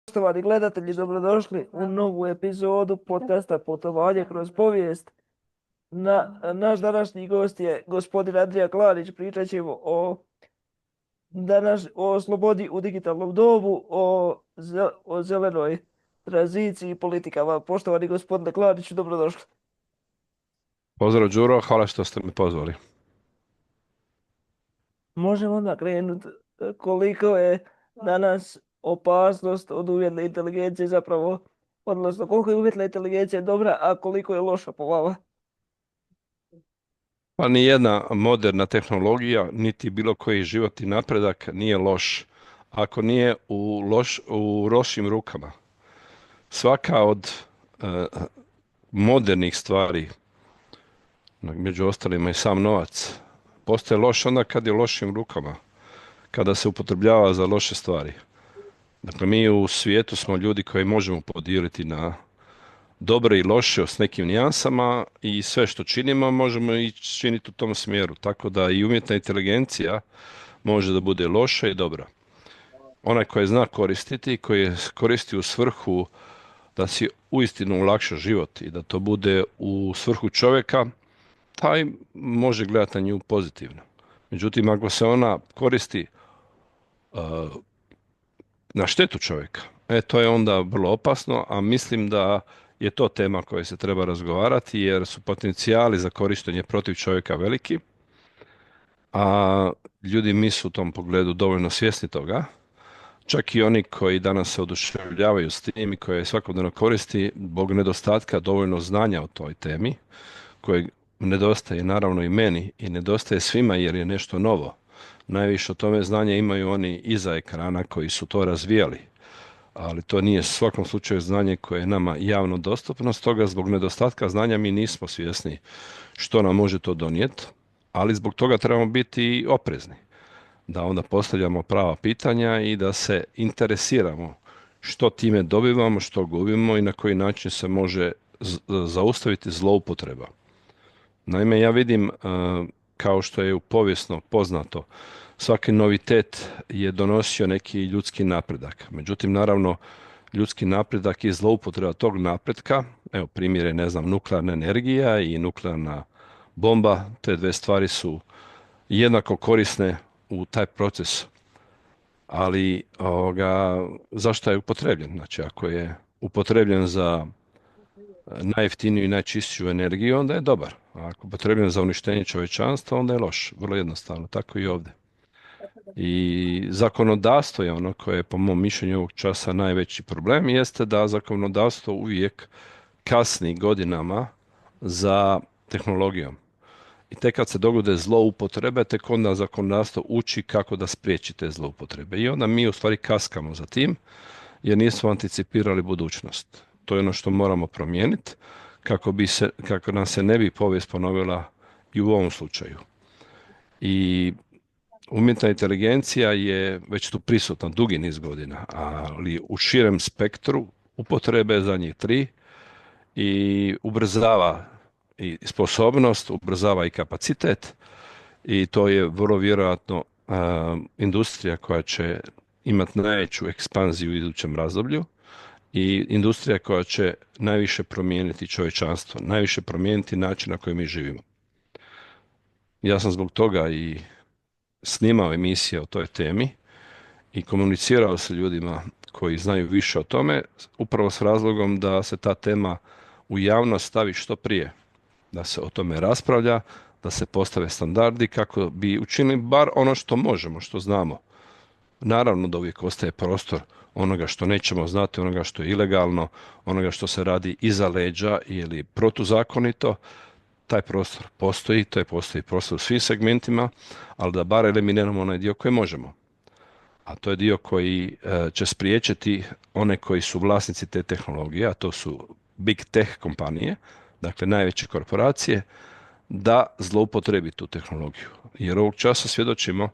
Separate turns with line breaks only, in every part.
Poštovani gledatelji, dobrodošli u novu epizodu podcasta Putovanje kroz povijest. Naš današnji gost je gospodin Andrija Klarić. Pričat ćemo o slobodi u digitalnom dobu, o zelenoj tranziciji i politikama. Poštovani gospodine Klariću, dobrodošli.
Pozdrav Đuro, hvala što ste me pozvali.
Možemo onda krenuti koliko je danas opasnost od umjetne inteligencije zapravo, odnosno koliko je umjetna inteligencija dobra, a koliko je loša po vama?
Pa ni jedna moderna tehnologija, niti bilo koji životni napredak nije loš ako nije u lošim rukama. Svaka od modernih stvari, među ostalima i sam novac, postaje loš onda kad je u lošim rukama, kada se upotrebljava za loše stvari. Dakle, mi u svijetu smo ljudi koji možemo podijeliti na dobre i loše s nekim nijansama i sve što činimo možemo i činiti u tom smjeru. Tako da i umjetna inteligencija može da bude loša i dobra. Onaj koji je zna koristiti, koji je koristi u svrhu da si uistinu olakša život i da to bude u svrhu čovjeka, taj može gledati na nju pozitivno. Međutim, ako se ona koristi na štetu čovjeka, to je onda vrlo opasno, a mislim da je to tema koja se treba razgovarati jer su potencijali za korištenje protiv čovjeka veliki, a ljudi nisu u tom pogledu dovoljno svjesni toga. Čak i oni koji danas se oduševljavaju s tim i koje svakodnevno koristi zbog nedostatka dovoljno znanja o toj temi, koje nedostaje naravno i meni i nedostaje svima jer je nešto novo. Najviše o tome znanja imaju oni iza ekrana koji su to razvijali, ali to nije u svakom slučaju znanje koje je nama javno dostupno, stoga zbog nedostatka znanja mi nismo svjesni što nam može to donijeti, ali zbog toga trebamo biti oprezni, da onda postavljamo prava pitanja i da se interesiramo što time dobivamo, što gubimo i na koji način se može zaustaviti zloupotreba. Naime, ja vidim, kao što je povijesno poznato, svaki novitet je donosio neki ljudski napredak. Međutim, naravno, ljudski napredak i zloupotreba tog napretka, evo primjer je, nuklearna energija i nuklearna bomba, te dve stvari su jednako korisne u taj proces. Ali zašto je upotrebljen? Znači, ako je upotrebljen za najjeftiniju i najčistiju energiju, onda je dobar. A ako je upotrebljen za uništenje čovječanstva, onda je loš. Vrlo jednostavno, tako i ovdje. I zakonodavstvo je ono koje je po mom mišljenju ovog časa najveći problem, jeste da zakonodavstvo uvijek kasni godinama za tehnologijom. I tek kad se dogode zloupotrebe, tek onda zakonodavstvo uči kako da spriječi te zloupotrebe. I onda mi u stvari kaskamo za tim jer nismo anticipirali budućnost. To je ono što moramo promijeniti kako nam se ne bi povijest ponovila i u ovom slučaju. I umjetna inteligencija je već tu prisutna dugi niz godina, ali u širem spektru upotrebe za njih 3 i ubrzava i sposobnost, ubrzava i kapacitet i to je vrlo vjerojatno industrija koja će imati najveću ekspanziju u idućem razdoblju i industrija koja će najviše promijeniti čovječanstvo, najviše promijeniti način na koji mi živimo. Ja sam zbog toga i snimao emisije o toj temi i komunicirao sa ljudima koji znaju više o tome, upravo s razlogom da se ta tema u javnost stavi što prije, da se o tome raspravlja, da se postave standardi kako bi učinili bar ono što možemo, što znamo. Naravno da uvijek ostaje prostor onoga što nećemo znati, onoga što je ilegalno, onoga što se radi iza leđa ili protuzakonito. Taj prostor postoji, postoji prostor u svim segmentima, ali da bar eliminiramo onaj dio koji možemo. A to je dio koji će spriječiti one koji su vlasnici te tehnologije, a to su big tech kompanije, dakle najveće korporacije, da zloupotrebi tu tehnologiju. Jer ovog časa svjedočimo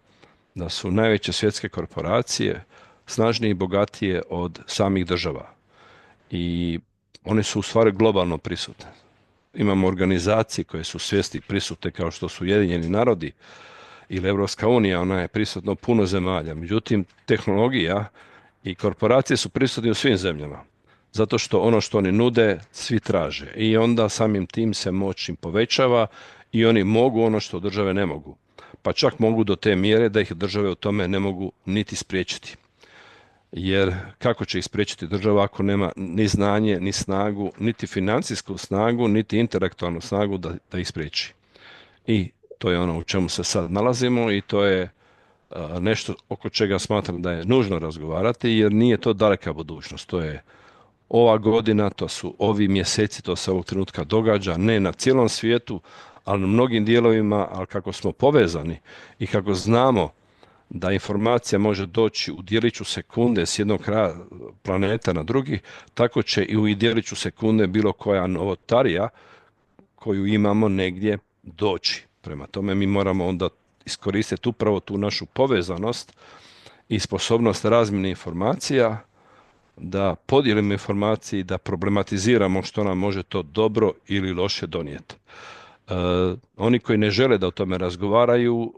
da su najveće svjetske korporacije snažnije i bogatije od samih država. I one su u stvari globalno prisutne. Imamo organizacije koje su svjesni prisutne kao što su Ujedinjeni narodi ili Europska unija, ona je prisutna u puno zemalja. Međutim, tehnologija I korporacije su prisutne u svim zemljama. Zato što ono što oni nude, svi traže. I onda samim tim se moć im povećava i oni mogu ono što države ne mogu. Pa čak mogu do te mjere da ih države u tome ne mogu niti spriječiti. Jer kako će ih spriječiti država ako nema ni znanje, ni snagu, niti financijsku snagu, niti intelektualnu snagu da ih spriječi. I to je ono u čemu se sad nalazimo i to je nešto oko čega smatram da je nužno razgovarati jer nije to daleka budućnost. To je ova godina, to su ovi mjeseci, to se ovog trenutka događa, ne na cijelom svijetu, ali na mnogim dijelovima, ali kako smo povezani i kako znamo da informacija može doći u djeliću sekunde s jednog kraja planeta na drugi, tako će i u djeliću sekunde bilo koja novotarija koju imamo negdje doći. Prema tome mi moramo onda iskoristiti upravo tu našu povezanost i sposobnost razmjene informacija da podijelimo informacije i da problematiziramo što nam može to dobro ili loše donijeti. Oni koji ne žele da o tome razgovaraju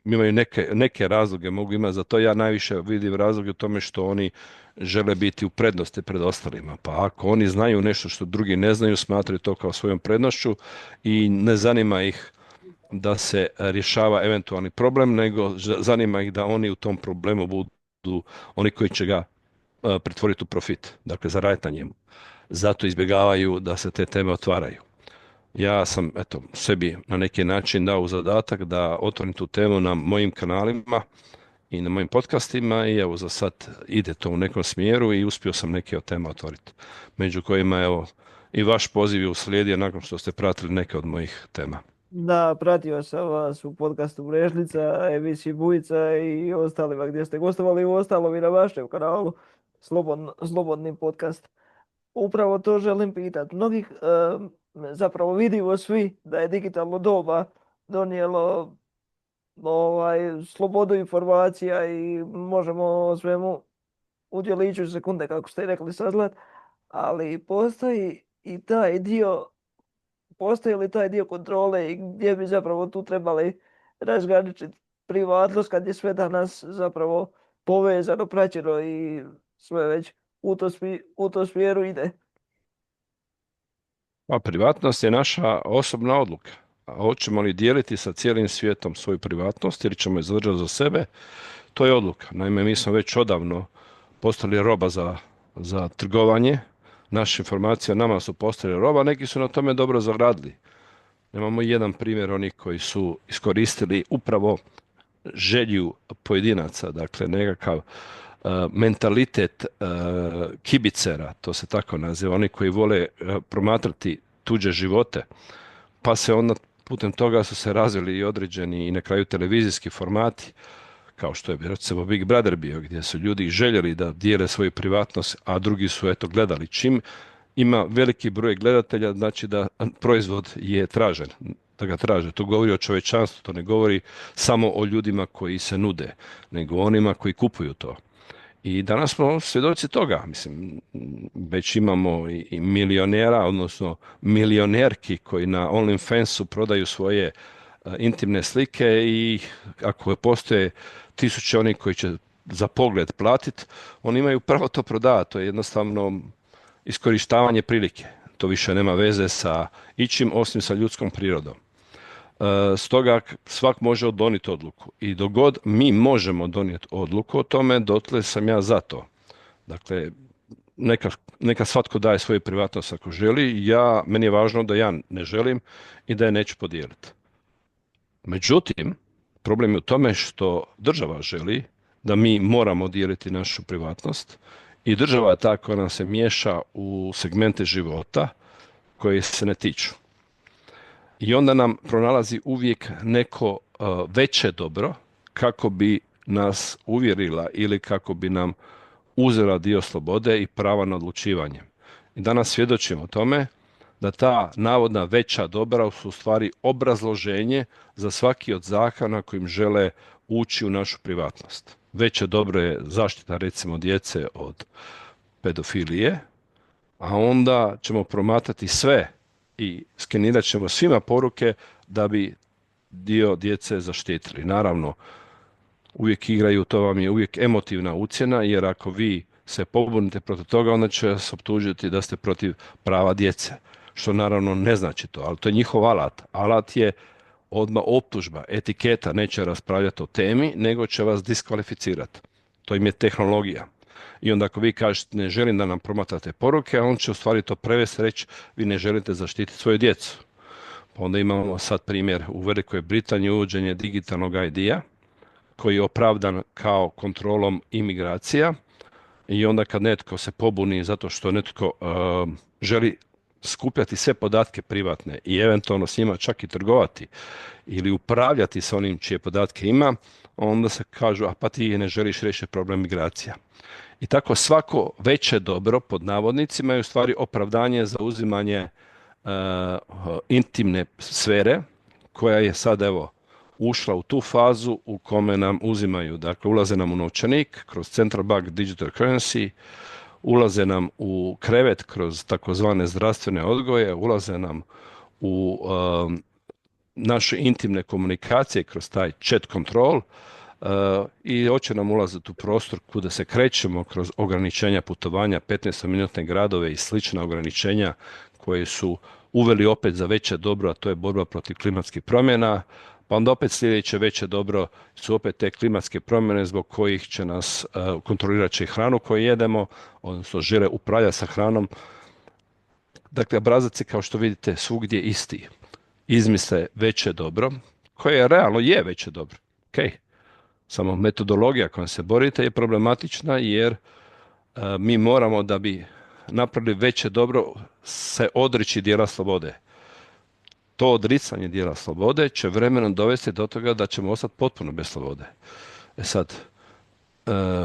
imaju neke razloge, mogu imati za to. Ja najviše vidim razloge u tome što oni žele biti u prednosti pred ostalima. Pa ako oni znaju nešto što drugi ne znaju, smatraju to kao svojom prednošću i ne zanima ih da se rješava eventualni problem, nego zanima ih da oni u tom problemu budu oni koji će ga pretvoriti u profit, dakle zaraditi na njemu. Zato izbjegavaju da se te teme otvaraju. Ja sam, eto, sebi na neki način dao u zadatak da otvorim tu temu na mojim kanalima i na mojim podcastima i evo za sad ide to u nekom smjeru i uspio sam neke od tema otvoriti. Među kojima, evo, i vaš poziv je uslijedio nakon što ste pratili neke od mojih tema.
Da, pratio sam vas u podcastu Mrežnica, emisiji Bujica i ostalima gdje ste gostovali, u ostalom i na vašem kanalu Slobodni podcast. Upravo to želim pitati. Mnogih zapravo vidimo svi da je digitalno doba donijelo slobodu informacija i možemo o svemu u djeliću sekunde, kako ste i rekli, saznat, ali postoji li taj dio kontrole i gdje bi zapravo tu trebali razgraničiti privatnost kad je sve danas zapravo povezano, praćeno i sve već u to smjeru ide.
Pa privatnost je naša osobna odluka. A hoćemo li dijeliti sa cijelim svijetom svoju privatnost ili ćemo je zadržati za sebe, to je odluka. Naime, mi smo već odavno postali roba za trgovanje. Naše informacije nama su postale roba, neki su na tome dobro zaradili. Imamo jedan primjer onih koji su iskoristili upravo želju pojedinaca, dakle nekakav mentalitet kibicera, to se tako naziva, oni koji vole promatrati tuđe živote, pa se onda putem toga su se razvili i određeni i na kraju televizijski formati, kao što je recimo Big Brother bio, gdje su ljudi željeli da dijele svoju privatnost, a drugi su eto gledali. Čim ima veliki broj gledatelja, znači da proizvod je tražen, da ga traže. To govori o čovječanstvu, to ne govori samo o ljudima koji se nude, nego onima koji kupuju to. I danas smo svjedoci toga, mislim, već imamo i milionera, odnosno milionerki koji na OnlyFansu prodaju svoje intimne slike i ako postoje tisuće onih koji će za pogled platiti, oni imaju pravo to prodati, to je jednostavno iskorištavanje prilike. To više nema veze sa ičim osim sa ljudskom prirodom. Stoga svak može donijeti odluku i dok god mi možemo donijeti odluku o tome, dotle sam ja za to. Dakle, neka svatko daje svoju privatnost ako želi, meni je važno da ja ne želim i da je neću podijeliti. Međutim, problem je u tome što država želi da mi moramo dijeliti našu privatnost i država je ta koja nam se miješa u segmente života koji se ne tiču. I onda nam pronalazi uvijek neko veće dobro kako bi nas uvjerila ili kako bi nam uzela dio slobode i prava na odlučivanje. I danas svjedočimo tome da ta navodna veća dobra su u stvari obrazloženje za svaki od zakona kojim žele ući u našu privatnost. Veće dobro je zaštita recimo djece od pedofilije, a onda ćemo promatrati sve i skenirat ćemo svima poruke da bi dio djece zaštitili. Naravno, uvijek igraju, to vam je uvijek emotivna ucjena, jer ako vi se pobunite protiv toga, onda će vas optužiti da ste protiv prava djece. Što naravno ne znači to, ali to je njihov alat. Alat je odmah optužba, etiketa, neće raspravljati o temi, nego će vas diskvalificirati. To im je tehnologija. I onda ako vi kažete ne želim da nam promatrate poruke, on će u stvari to prevesti, reći vi ne želite zaštititi svoju djecu. Pa onda imamo sad primjer u Velikoj Britaniji uvođenje digitalnog ID-a koji je opravdan kao kontrolom imigracija i onda kad netko se pobuni zato što netko želi skupljati sve podatke privatne i eventualno s njima čak i trgovati ili upravljati sa onim čije podatke ima, onda se kažu, a pa ti ne želiš riješiti problem migracija. I tako svako veće dobro, pod navodnicima, je u stvari opravdanje za uzimanje intimne sfere, koja je sad, evo, ušla u tu fazu u kome nam uzimaju, dakle, ulaze nam u novčanik kroz Central Bank Digital Currency, ulaze nam u krevet kroz takozvane zdravstvene odgoje, ulaze nam u naše intimne komunikacije kroz taj chat control, i hoće nam ulaziti u prostor kuda se krećemo kroz ograničenja putovanja, 15-minutne gradove i slična ograničenja koje su uveli opet za veće dobro, a to je borba protiv klimatskih promjena, pa onda opet sljedeće veće dobro su opet te klimatske promjene zbog kojih će nas kontrolirat će i hranu koju jedemo, odnosno žele upravljati sa hranom. Dakle, obrazac je, kao što vidite, svugdje isti. Izmisle veće dobro, koje realno je veće dobro. Ok, samo metodologija kojom se borite je problematična, jer mi moramo, da bi napravili veće dobro, se odreći dijela slobode. To odricanje dijela slobode će vremenom dovesti do toga da ćemo ostati potpuno bez slobode. E sad,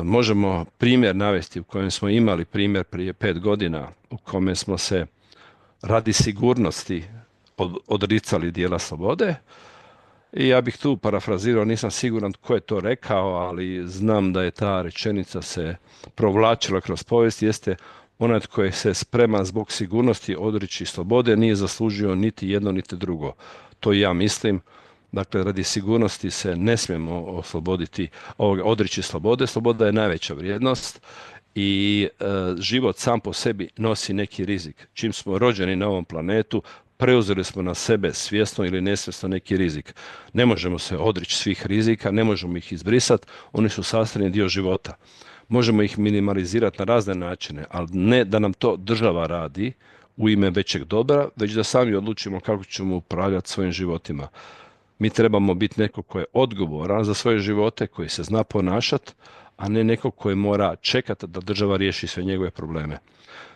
možemo primjer navesti u kojem smo imali primjer prije 5 godina u kome smo se radi sigurnosti odricali dijela slobode. I ja bih tu parafrazirao, nisam siguran tko je to rekao, ali znam da je ta rečenica se provlačila kroz povijest, jeste onaj tko je se spreman zbog sigurnosti odreći slobode nije zaslužio niti jedno niti drugo. To i ja mislim. Dakle, radi sigurnosti se ne smijemo odreći slobode. Sloboda je najveća vrijednost i život sam po sebi nosi neki rizik. Čim smo rođeni na ovom planetu, preuzeli smo na sebe svjesno ili nesvjesno neki rizik. Ne možemo se odreći svih rizika, ne možemo ih izbrisati, oni su sastavni dio života. Možemo ih minimalizirati na razne načine, ali ne da nam to država radi u ime većeg dobra, već da sami odlučimo kako ćemo upravljati svojim životima. Mi trebamo biti neko ko je odgovoran za svoje živote, koji se zna ponašati, a ne neko koji mora čekati da država riješi sve njegove probleme.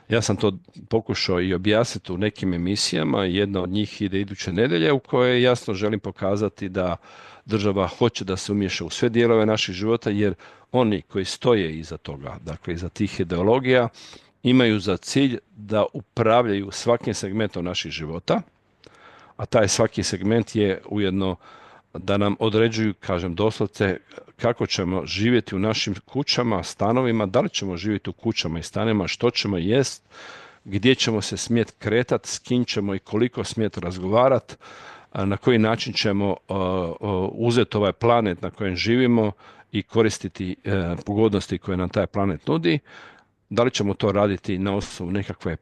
Ja sam to pokušao i objasniti u nekim emisijama, jedna od njih ide iduće nedjelje, u kojoj jasno želim pokazati da država hoće da se umiješa u sve dijelove naših života, jer oni koji stoje iza toga, dakle iza tih ideologija, imaju za cilj da upravljaju svakim segmentom naših života, a taj svaki segment je ujedno da nam određuju, kažem doslovce, kako ćemo živjeti u našim kućama, stanovima, da li ćemo živjeti u kućama i stanovima, što ćemo jest, gdje ćemo se smjeti kretati, s kim ćemo i koliko smjeti razgovarati, na koji način ćemo uzeti ovaj planet na kojem živimo i koristiti pogodnosti koje nam taj planet nudi. Da li ćemo to raditi na osnovu nekakve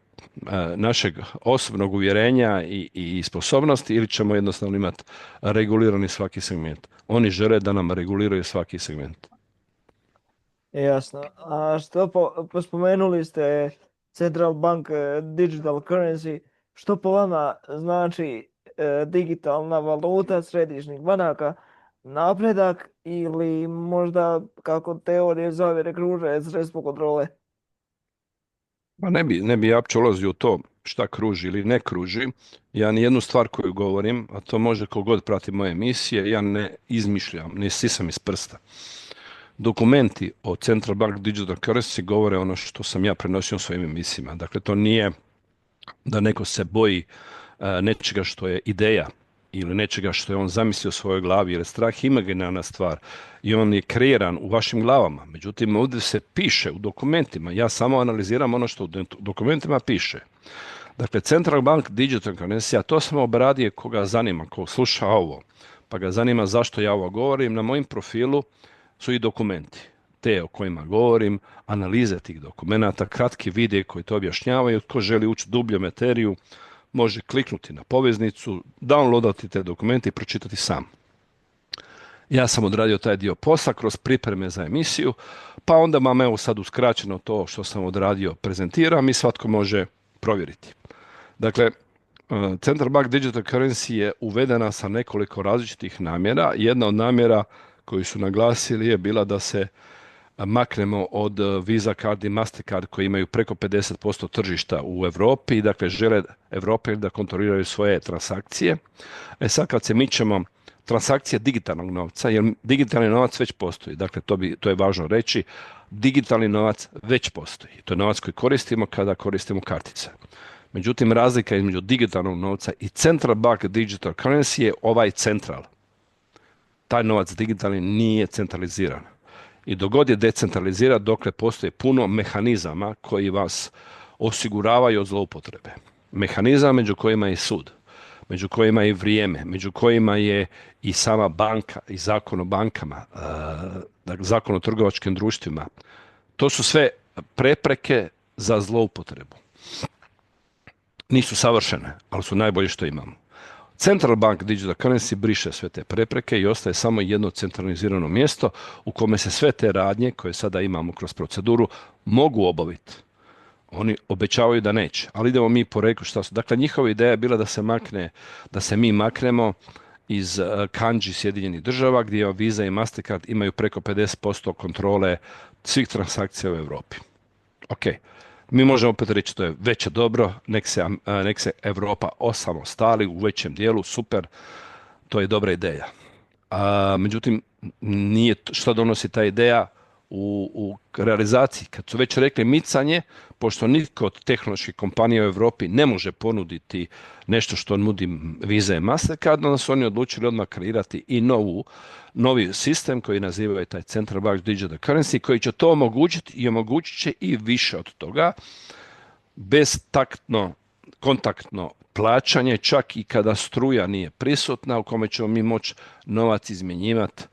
našeg osobnog uvjerenja i sposobnosti, ili ćemo jednostavno imati regulirani svaki segment. Oni žele da nam reguliraju svaki segment.
Jasno. A što spomenuli ste Central Bank Digital Currency, što po vama znači digitalna valuta središnjih banaka, napredak ili možda, kako teorije zavjere kruže, sredstvo kontrole?
Pa ne bi ja uopće ulazio u to šta kruži ili ne kruži. Ja ni jednu stvar koju govorim, a to može ko god prati moje emisije, ja ne izmišljam, ne sisam iz prsta. Dokumenti o Central Bank Digital Currency govore ono što sam ja prenosio u svojim emisijama. Dakle, to nije da neko se boji nečega što je ideja ili nečega što je on zamislio u svojoj glavi, jer strah je imaginarna stvar i on je kreiran u vašim glavama. Međutim, ovdje se piše u dokumentima, ja samo analiziram ono što u dokumentima piše. Dakle, Central Bank Digital Currency, a to sam obradio koga zanima, ko sluša ovo, pa ga zanima zašto ja ovo govorim. Na mojem profilu su i dokumenti. Te o kojima govorim, analize tih dokumenata, kratki videi koji to objašnjavaju. Tko želi ući dublje u materiju, može kliknuti na poveznicu, downloadati te dokumente i pročitati sam. Ja sam odradio taj dio posla kroz pripreme za emisiju, pa onda vam evo sad uskraćeno to što sam odradio prezentiram i svatko može provjeriti. Dakle, Central Bank Digital Currency je uvedena sa nekoliko različitih namjera. Jedna od namjera koju su naglasili je bila da se maknemo od Visa Card i Mastercard koji imaju preko 50% tržišta u Europi i dakle žele Europe da kontroliraju svoje transakcije. Sad kad se mičemo transakcije digitalnog novca, jer digitalni novac već postoji, dakle to je važno reći, digitalni novac već postoji. To je novac koji koristimo kada koristimo kartice. Međutim, razlika između digitalnog novca i Central Bank Digital Currency je ovaj central. Taj novac digitalni nije centraliziran. I dok god je decentraliziran, dokle postoje puno mehanizama koji vas osiguravaju od zloupotrebe. Mehanizam među kojima je sud, među kojima je vrijeme, među kojima je i sama banka i zakon o bankama, dakle zakon o trgovačkim društvima. To su sve prepreke za zloupotrebu. Nisu savršene, ali su najbolje što imamo. Central Bank Digital Currency briše sve te prepreke i ostaje samo jedno centralizirano mjesto u kome se sve te radnje koje sada imamo kroz proceduru mogu obaviti. Oni obećavaju da neće, ali idemo mi po reku šta su. Dakle, njihova ideja je bila da se mi maknemo iz kanđi Sjedinjenih država gdje Visa i Mastercard imaju preko 50% kontrole svih transakcija u Europi. Ok. Mi možemo opet reći to je veće dobro, nek se Europa osamostali u većem dijelu, super, to je dobra ideja. Međutim, nije što donosi ta ideja u realizaciji. Kad su već rekli micanje, pošto nitko od tehnoloških kompanija u Europi ne može ponuditi nešto što nudi Visa i Mastercard, onda su oni odlučili odmah kreirati i novi sistem koji nazivaju taj Central Bank Digital Currency, koji će to omogućiti i omogućit će i više od toga, beztaktno, kontaktno plaćanje, čak i kada struja nije prisutna, u kome ćemo mi moći novac izmjenjivati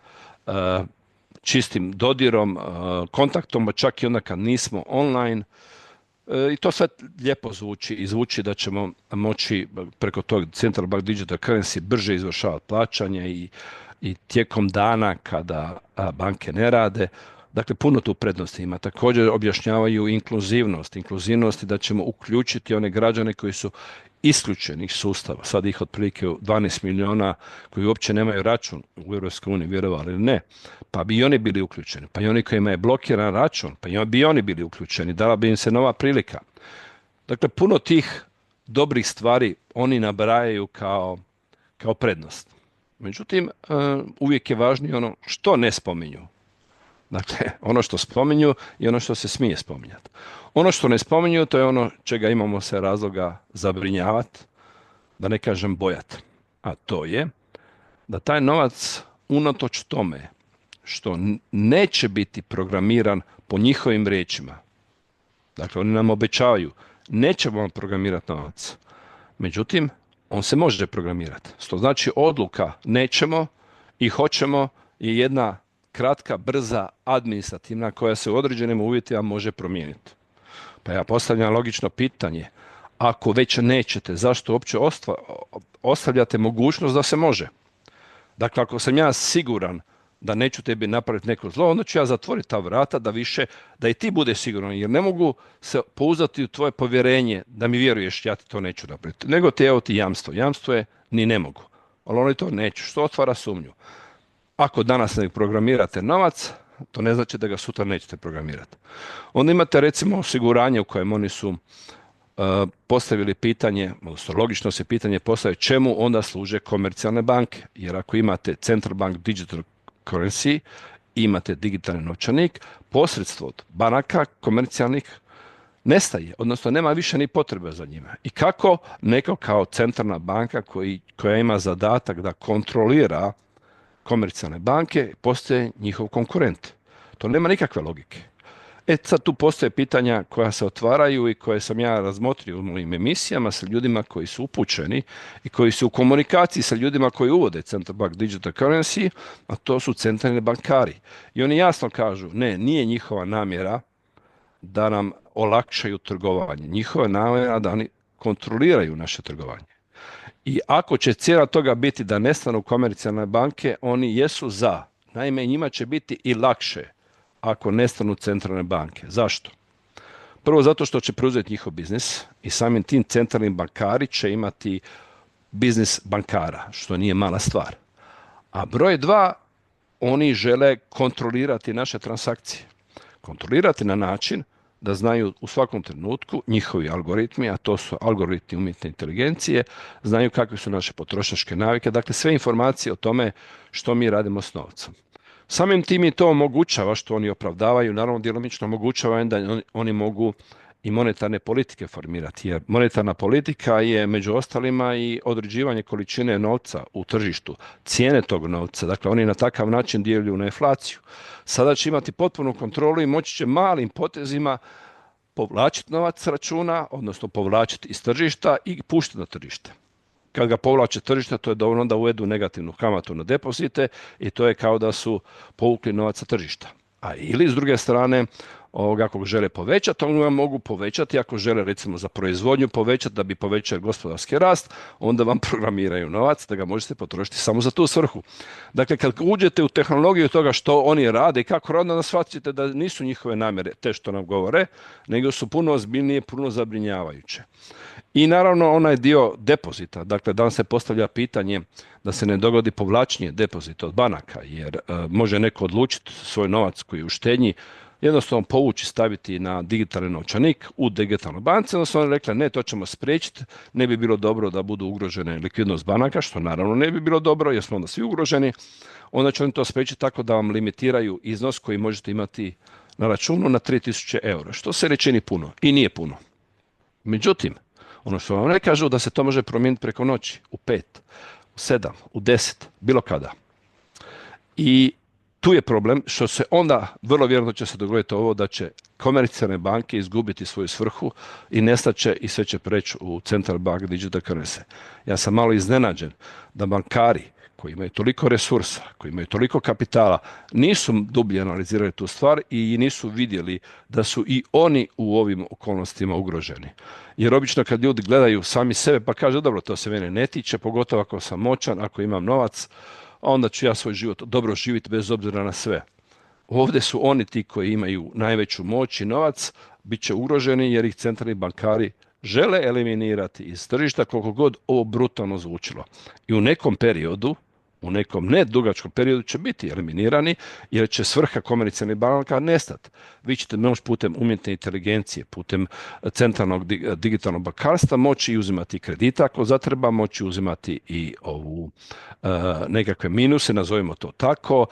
čistim dodirom, kontaktom, čak i onda kad nismo online. I to sve lijepo zvuči i zvuči da ćemo moći preko tog Central Bank Digital Currency brže izvršavati plaćanje i tijekom dana kada banke ne rade. Dakle, puno tu prednosti ima. Također objašnjavaju inkluzivnost. Inkluzivnost je da ćemo uključiti one građane koji su isključenih sustava. Sad ih otprilike 12 milijuna koji uopće nemaju račun u EU, vjerovali ili ne. Pa bi i oni bili uključeni. Pa i oni kojima je blokiran račun, pa bi i oni bili uključeni. Dala bi im se nova prilika. Dakle, puno tih dobrih stvari oni nabrajaju kao prednost. Međutim, uvijek je važnije ono što ne spominju. Dakle, ono što spominju i ono što se smije spominjati. Ono što ne spominju, to je ono čega imamo se razloga zabrinjavati, da ne kažem bojati. A to je da taj novac unatoč tome što neće biti programiran po njihovim riječima. Dakle, oni nam obećavaju, nećemo vam programirati novac. Međutim, on se može programirati. To znači odluka nećemo i hoćemo je jedna kratka, brza, administrativna koja se u određenim uvjetima može promijeniti. Pa ja postavljam logično pitanje, ako već nećete, zašto uopće ostavljate mogućnost da se može? Dakle, ako sam ja siguran da neću tebi napraviti neko zlo, onda ću ja zatvoriti ta vrata da i ti bude siguran, jer ne mogu se pouzdati u tvoje povjerenje da mi vjeruješ ja ti to neću napraviti. Nego evo ti jamstvo. Jamstvo je ni ne mogu. Ali oni to neću, što otvara sumnju. Ako danas ne programirate novac, to ne znači da ga sutra nećete programirati. Onda imate recimo osiguranje u kojem oni su postavili pitanje, odnosno logično se pitanje postavlja čemu onda služe komercijalne banke. Jer ako imate Central Bank Digital Currency, imate digitalni novčanik, posredstvo od banaka komercijalnih nestaje, odnosno nema više ni potrebe za njima. I kako neko kao centralna banka koja ima zadatak da kontrolira komercijalne banke postaje njihov konkurent. To nema nikakve logike. Sad tu postoje pitanja koja se otvaraju i koje sam ja razmotrio u mojim emisijama sa ljudima koji su upućeni i koji su u komunikaciji sa ljudima koji uvode Central Bank Digital Currency, a to su centralni bankari. I oni jasno kažu, ne, nije njihova namjera da nam olakšaju trgovanje. Njihova namjera da oni kontroliraju naše trgovanje. I ako će cijela toga biti da nestanu komercijalne banke, oni jesu za. Naime, njima će biti i lakše ako nestanu centralne banke. Zašto? Prvo zato što će preuzeti njihov biznis i samim tim centralni bankari će imati biznis bankara, što nije mala stvar. A broj dva, oni žele kontrolirati naše transakcije. Kontrolirati na način da znaju u svakom trenutku njihovi algoritmi, a to su algoritmi umjetne inteligencije, znaju kakve su naše potrošačke navike, dakle sve informacije o tome što mi radimo s novcem. Samim tim i to omogućava, što oni opravdavaju, naravno djelomično omogućava da oni mogu i monetarne politike formirati, jer monetarna politika je među ostalima i određivanje količine novca u tržištu, cijene tog novca, dakle oni na takav način djeluju na inflaciju. Sada će imati potpunu kontrolu i moći će malim potezima povlačiti novac s računa, odnosno povlačiti iz tržišta i puštiti na tržište. Kad ga povlače tržišta, to je dovoljno da uvedu negativnu kamatu na depozite i to je kao da su povukli novac sa tržišta. A ili s druge strane, ako žele povećati, oni vam mogu povećati, ako žele recimo za proizvodnju povećati da bi povećali gospodarski rast, onda vam programiraju novac da ga možete potrošiti samo za tu svrhu. Dakle, kad uđete u tehnologiju toga što oni rade i kako rade, onda shvatite da nisu njihove namjere te što nam govore, nego su puno ozbiljnije, puno zabrinjavajuće. I naravno onaj dio depozita, dakle danas se postavlja pitanje da se ne dogodi povlačenje depozita od banaka, jer može neko odlučiti svoj novac koji je u štednji jednostavno povući, staviti na digitalni novčanik u digitalnoj banci, onda su oni rekli ne, to ćemo spriječiti, ne bi bilo dobro da budu ugrožene likvidnost banaka, što naravno ne bi bilo dobro jer smo onda svi ugroženi, onda će oni to spriječiti tako da vam limitiraju iznos koji možete imati na računu na 3000 eura, što se ne čini puno i nije puno. Međutim, ono što vam ne kažu da se to može promijeniti preko noći, u 5, u 7, u 10, bilo kada. I tu je problem što se onda, vrlo vjerojatno će se dogoditi ovo da će komercijalne banke izgubiti svoju svrhu i nestaće i sve će preći u Central Bank Digital Currency. Ja sam malo iznenađen da bankari koji imaju toliko resursa, koji imaju toliko kapitala, nisu dublje analizirali tu stvar i nisu vidjeli da su i oni u ovim okolnostima ugroženi. Jer obično kad ljudi gledaju sami sebe pa kažu dobro, to se mene ne tiče, pogotovo ako sam moćan, ako imam novac, onda ću ja svoj život dobro živjeti bez obzira na sve. Ovdje su oni ti koji imaju najveću moć i novac, bit će ugroženi jer ih centralni bankari žele eliminirati iz tržišta koliko god ovo brutalno zvučilo. I u nekom periodu, u nekom ne dugačkom periodu će biti eliminirani jer će svrha komercijalnih banaka nestati. Vi ćete moći putem umjetne inteligencije, putem centralnog digitalnog bankarstva moći i uzimati kredita ako zatreba, moći uzimati i ovu nekakve minuse, nazovimo to tako,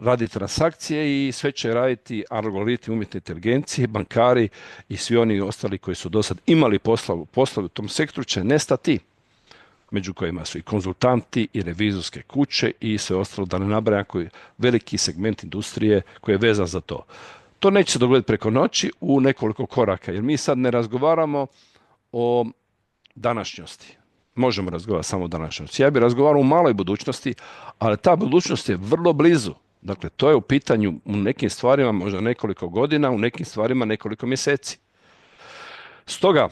raditi transakcije i sve će raditi algoritmi umjetne inteligencije, bankari i svi oni ostali koji su do sad imali poslovi u tom sektoru će nestati, među kojima su i konzultanti i revizorske kuće i sve ostalo, da ne nabrajam koji veliki segment industrije koji je vezan za to. To neće se dogoditi preko noći u nekoliko koraka, jer mi sad ne razgovaramo o današnjosti. Možemo razgovarati samo o današnjosti. Ja bih razgovarao u maloj budućnosti, ali ta budućnost je vrlo blizu. Dakle, to je u pitanju u nekim stvarima možda nekoliko godina, u nekim stvarima nekoliko mjeseci. Stoga,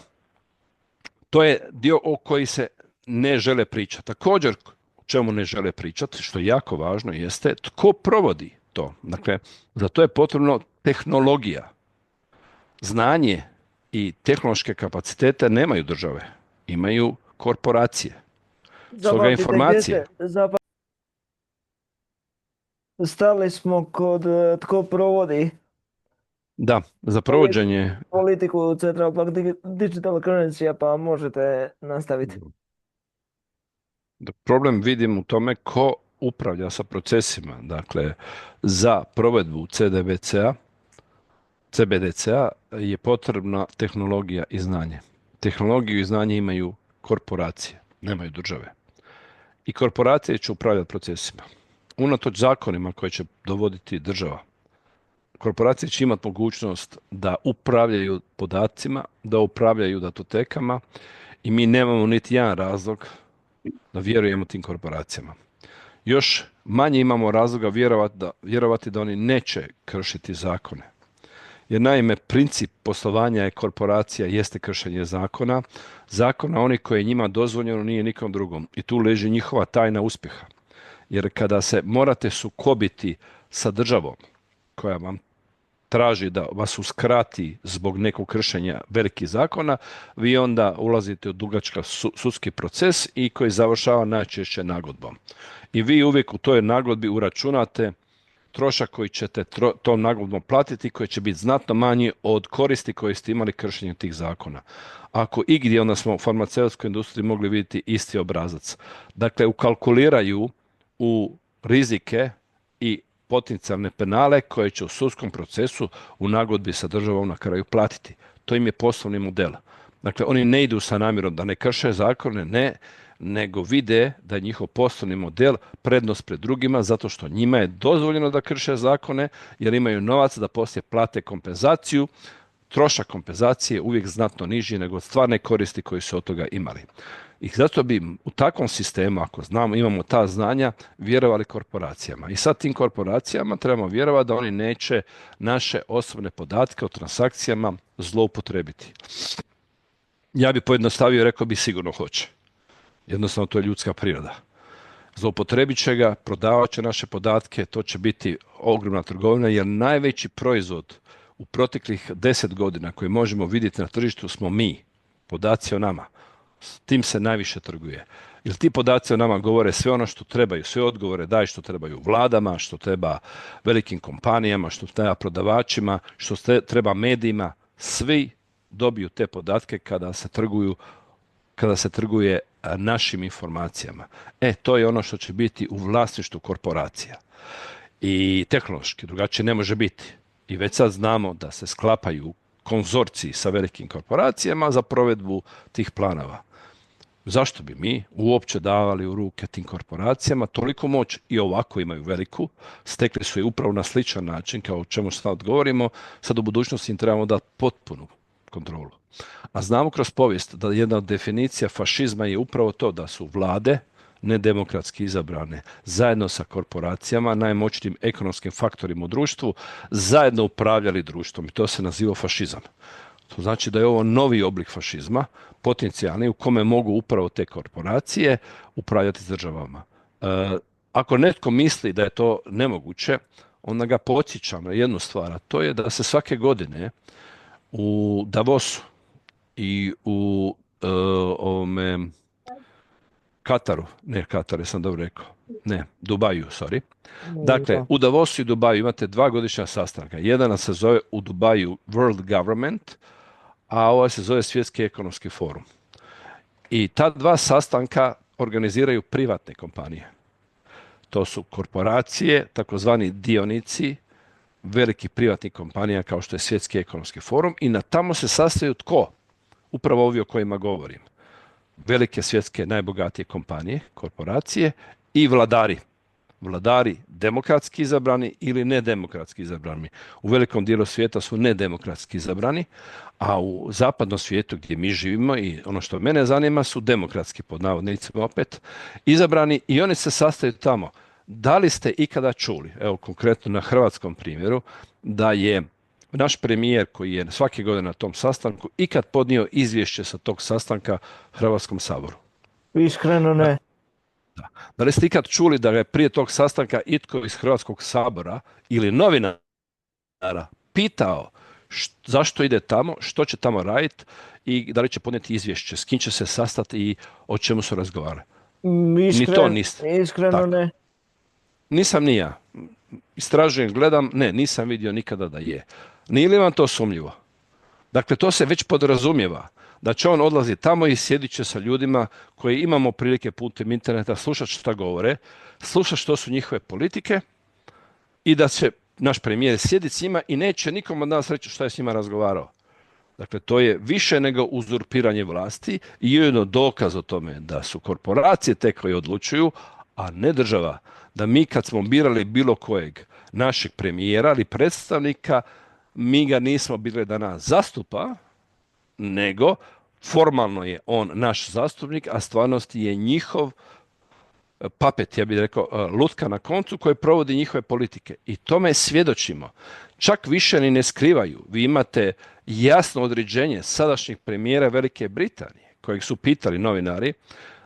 to je dio o koji se ne žele pričati. Također, o čemu ne žele pričati, što je jako važno, jeste tko provodi to. Dakle, za to je potrebno tehnologija. Znanje i tehnološke kapacitete nemaju države, imaju korporacije. Stoga informacije.
Stali smo kod tko provodi
Da, za provođenje
politiku Central Bank Digital Currency, pa možete nastaviti.
problem vidim u tome ko upravlja sa procesima. Dakle, za provedbu CBDC-a je potrebna tehnologija i znanje. Tehnologiju i znanje imaju korporacije, nemaju države. I korporacije će upravljati procesima. Unatoč zakonima koje će dovoditi država. korporacije će imati mogućnost da upravljaju podacima, da upravljaju datotekama i mi nemamo niti jedan razlog da vjerujemo tim korporacijama. Još manje imamo razloga vjerovati da oni neće kršiti zakone. Jer naime, princip poslovanja je korporacija jeste kršenje zakona. Zakona oni koji je njima dozvoljeno nije nikom drugom. I tu leži njihova tajna uspjeha. Jer kada se morate sukobiti sa državom koja vam traži da vas uskrati zbog nekog kršenja velikih zakona, vi onda ulazite u dugačka sudski proces i koji završava najčešće nagodbom. I vi uvijek u toj nagodbi uračunate trošak koji ćete tom nagodbom platiti, koji će biti znatno manji od koristi koje ste imali kršenjem tih zakona. Ako igdje, onda smo u farmaceutskoj industriji mogli vidjeti isti obrazac. Dakle, ukalkuliraju u rizike i potencijalne penale koje će u sudskom procesu u nagodbi sa državom na kraju platiti. To im je poslovni model. Dakle, oni ne idu sa namjerom da ne krše zakone, ne, nego vide da je njihov poslovni model prednost pred drugima zato što njima je dozvoljeno da krše zakone jer imaju novac da poslije plate kompenzaciju. Trošak kompenzacije je uvijek znatno niži nego stvarne koristi koje su od toga imali. I zato bi u takvom sistemu, ako znamo, imamo ta znanja, vjerovali korporacijama. I sad tim korporacijama trebamo vjerovati da oni neće naše osobne podatke o transakcijama zloupotrebiti. Ja bi pojednostavio i rekao bi sigurno hoće. Jednostavno to je ljudska priroda. Zloupotrebit će ga, prodavat će naše podatke, to će biti ogromna trgovina jer najveći proizvod u proteklih 10 godina koji možemo vidjeti na tržištu smo mi, podaci o nama. S tim se najviše trguje. Jer ti podaci o nama govore sve ono što trebaju, sve odgovore daju što trebaju vladama, što treba velikim kompanijama, što treba prodavačima, što treba medijima. Svi dobiju te podatke kada se trguje našim informacijama. To je ono što će biti u vlasništvu korporacija. I tehnološki drugačije ne može biti. I već sad znamo da se sklapaju konzorciji sa velikim korporacijama za provedbu tih planova. Zašto bi mi uopće davali u ruke tim korporacijama toliko moć i ovako imaju veliku, stekli su je upravo na sličan način kao o čemu sad govorimo, sad u budućnosti im trebamo dati potpunu kontrolu. A znamo kroz povijest da jedna od definicija fašizma je upravo to da su vlade nedemokratski izabrane zajedno sa korporacijama, najmoćnijim ekonomskim faktorima u društvu, zajedno upravljali društvom i to se naziva fašizam. To znači da je ovo novi oblik fašizma, potencijalni, u kome mogu upravo te korporacije upravljati s državama. Ako netko misli da je to nemoguće, onda ga podsjećam na jednu stvar, a to je da se svake godine u Davosu i u Dubaju, sorry. Dakle, u Davosu i Dubaju imate 2 godišnja sastanka. Jedan se zove u Dubaju World Government, a ovaj se zove Svjetski ekonomski forum. I ta 2 sastanka organiziraju privatne kompanije. To su korporacije, takozvani dionici, velikih privatnih kompanija kao što je Svjetski ekonomski forum i na tamo se sastaju tko? Upravo ovi o kojima govorim. Velike svjetske najbogatije kompanije, korporacije i vladari. Vladari demokratski izabrani ili nedemokratski izabrani. U velikom dijelu svijeta su nedemokratski izabrani, a u zapadnom svijetu gdje mi živimo i ono što mene zanima su demokratski, pod navodnicima opet, izabrani i oni se sastaju tamo. Da li ste ikada čuli, evo konkretno na hrvatskom primjeru, da je naš premijer koji je svake godine na tom sastanku ikad podnio izvješće sa tog sastanka Hrvatskom saboru?
Iskreno ne.
Da li ste ikad čuli da ga je prije tog sastanka itko iz Hrvatskog sabora ili novinara pitao zašto ide tamo, što će tamo raditi i da li će podnijeti izvješće, s kim će se sastati i o čemu su razgovarali? Ni to niste.
Iskreno tako. Ne.
Nisam ni ja. Istražujem, gledam, nisam vidio nikada da je. Nije li vam to sumnjivo? Dakle, to se već podrazumijeva da će on odlaziti tamo i sjedit će sa ljudima koji imamo prilike putem interneta slušati šta govore, slušati što su njihove politike i da će naš premijer sjediti s njima i neće nikom od nas reći šta je s njima razgovarao. Dakle, to je više nego uzurpiranje vlasti i ujedno dokaz o tome da su korporacije te koje odlučuju, a ne država. da mi kad smo birali bilo kojeg našeg premijera ili predstavnika, mi ga nismo birali da nas zastupa, nego formalno je on naš zastupnik, a stvarnosti je njihov papet, ja bih rekao, lutka na koncu koji provodi njihove politike. I tome svjedočimo. Čak više ni ne skrivaju. Vi imate jasno određenje sadašnjeg premijera Velike Britanije, kojeg su pitali novinari,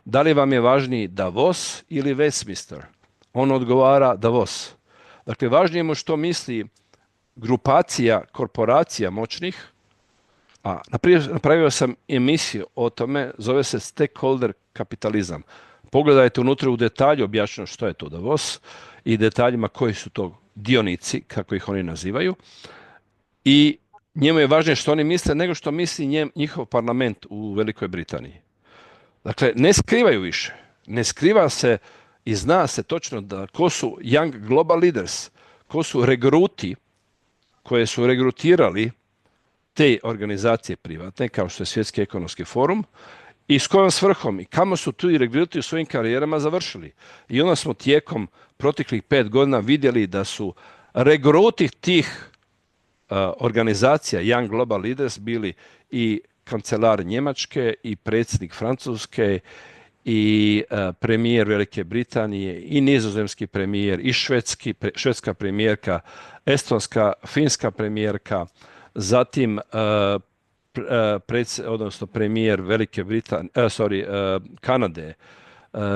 da li vam je važniji Davos ili Westminster? On odgovara Davos. Dakle, važnije mu što misli grupacija korporacija moćnih, a napravio sam emisiju o tome, zove se stakeholder kapitalizam. Pogledajte unutra u detalju, objašnjeno što je to Davos i detaljima koji su to dionici, kako ih oni nazivaju. I njemu je važnije što oni misle nego što misli njihov parlament u Velikoj Britaniji. Dakle, ne skrivaju više. Ne skriva se i zna se točno da ko su young global leaders, ko su regruti koje su regrutirali te organizacije privatne, kao što je Svjetski ekonomski forum, i s kojom svrhom i kamo su tu i regruti u svojim karijerama završili. I onda smo tijekom proteklih 5 godina vidjeli da su regruti tih organizacija Young Global Leaders bili i kancelar Njemačke i predsjednik Francuske i premijer Velike Britanije i nizozemski premijer i švedska premijerka, estonska, finska premijerka, zatim odnosno premijer Velike Britanije, Kanade,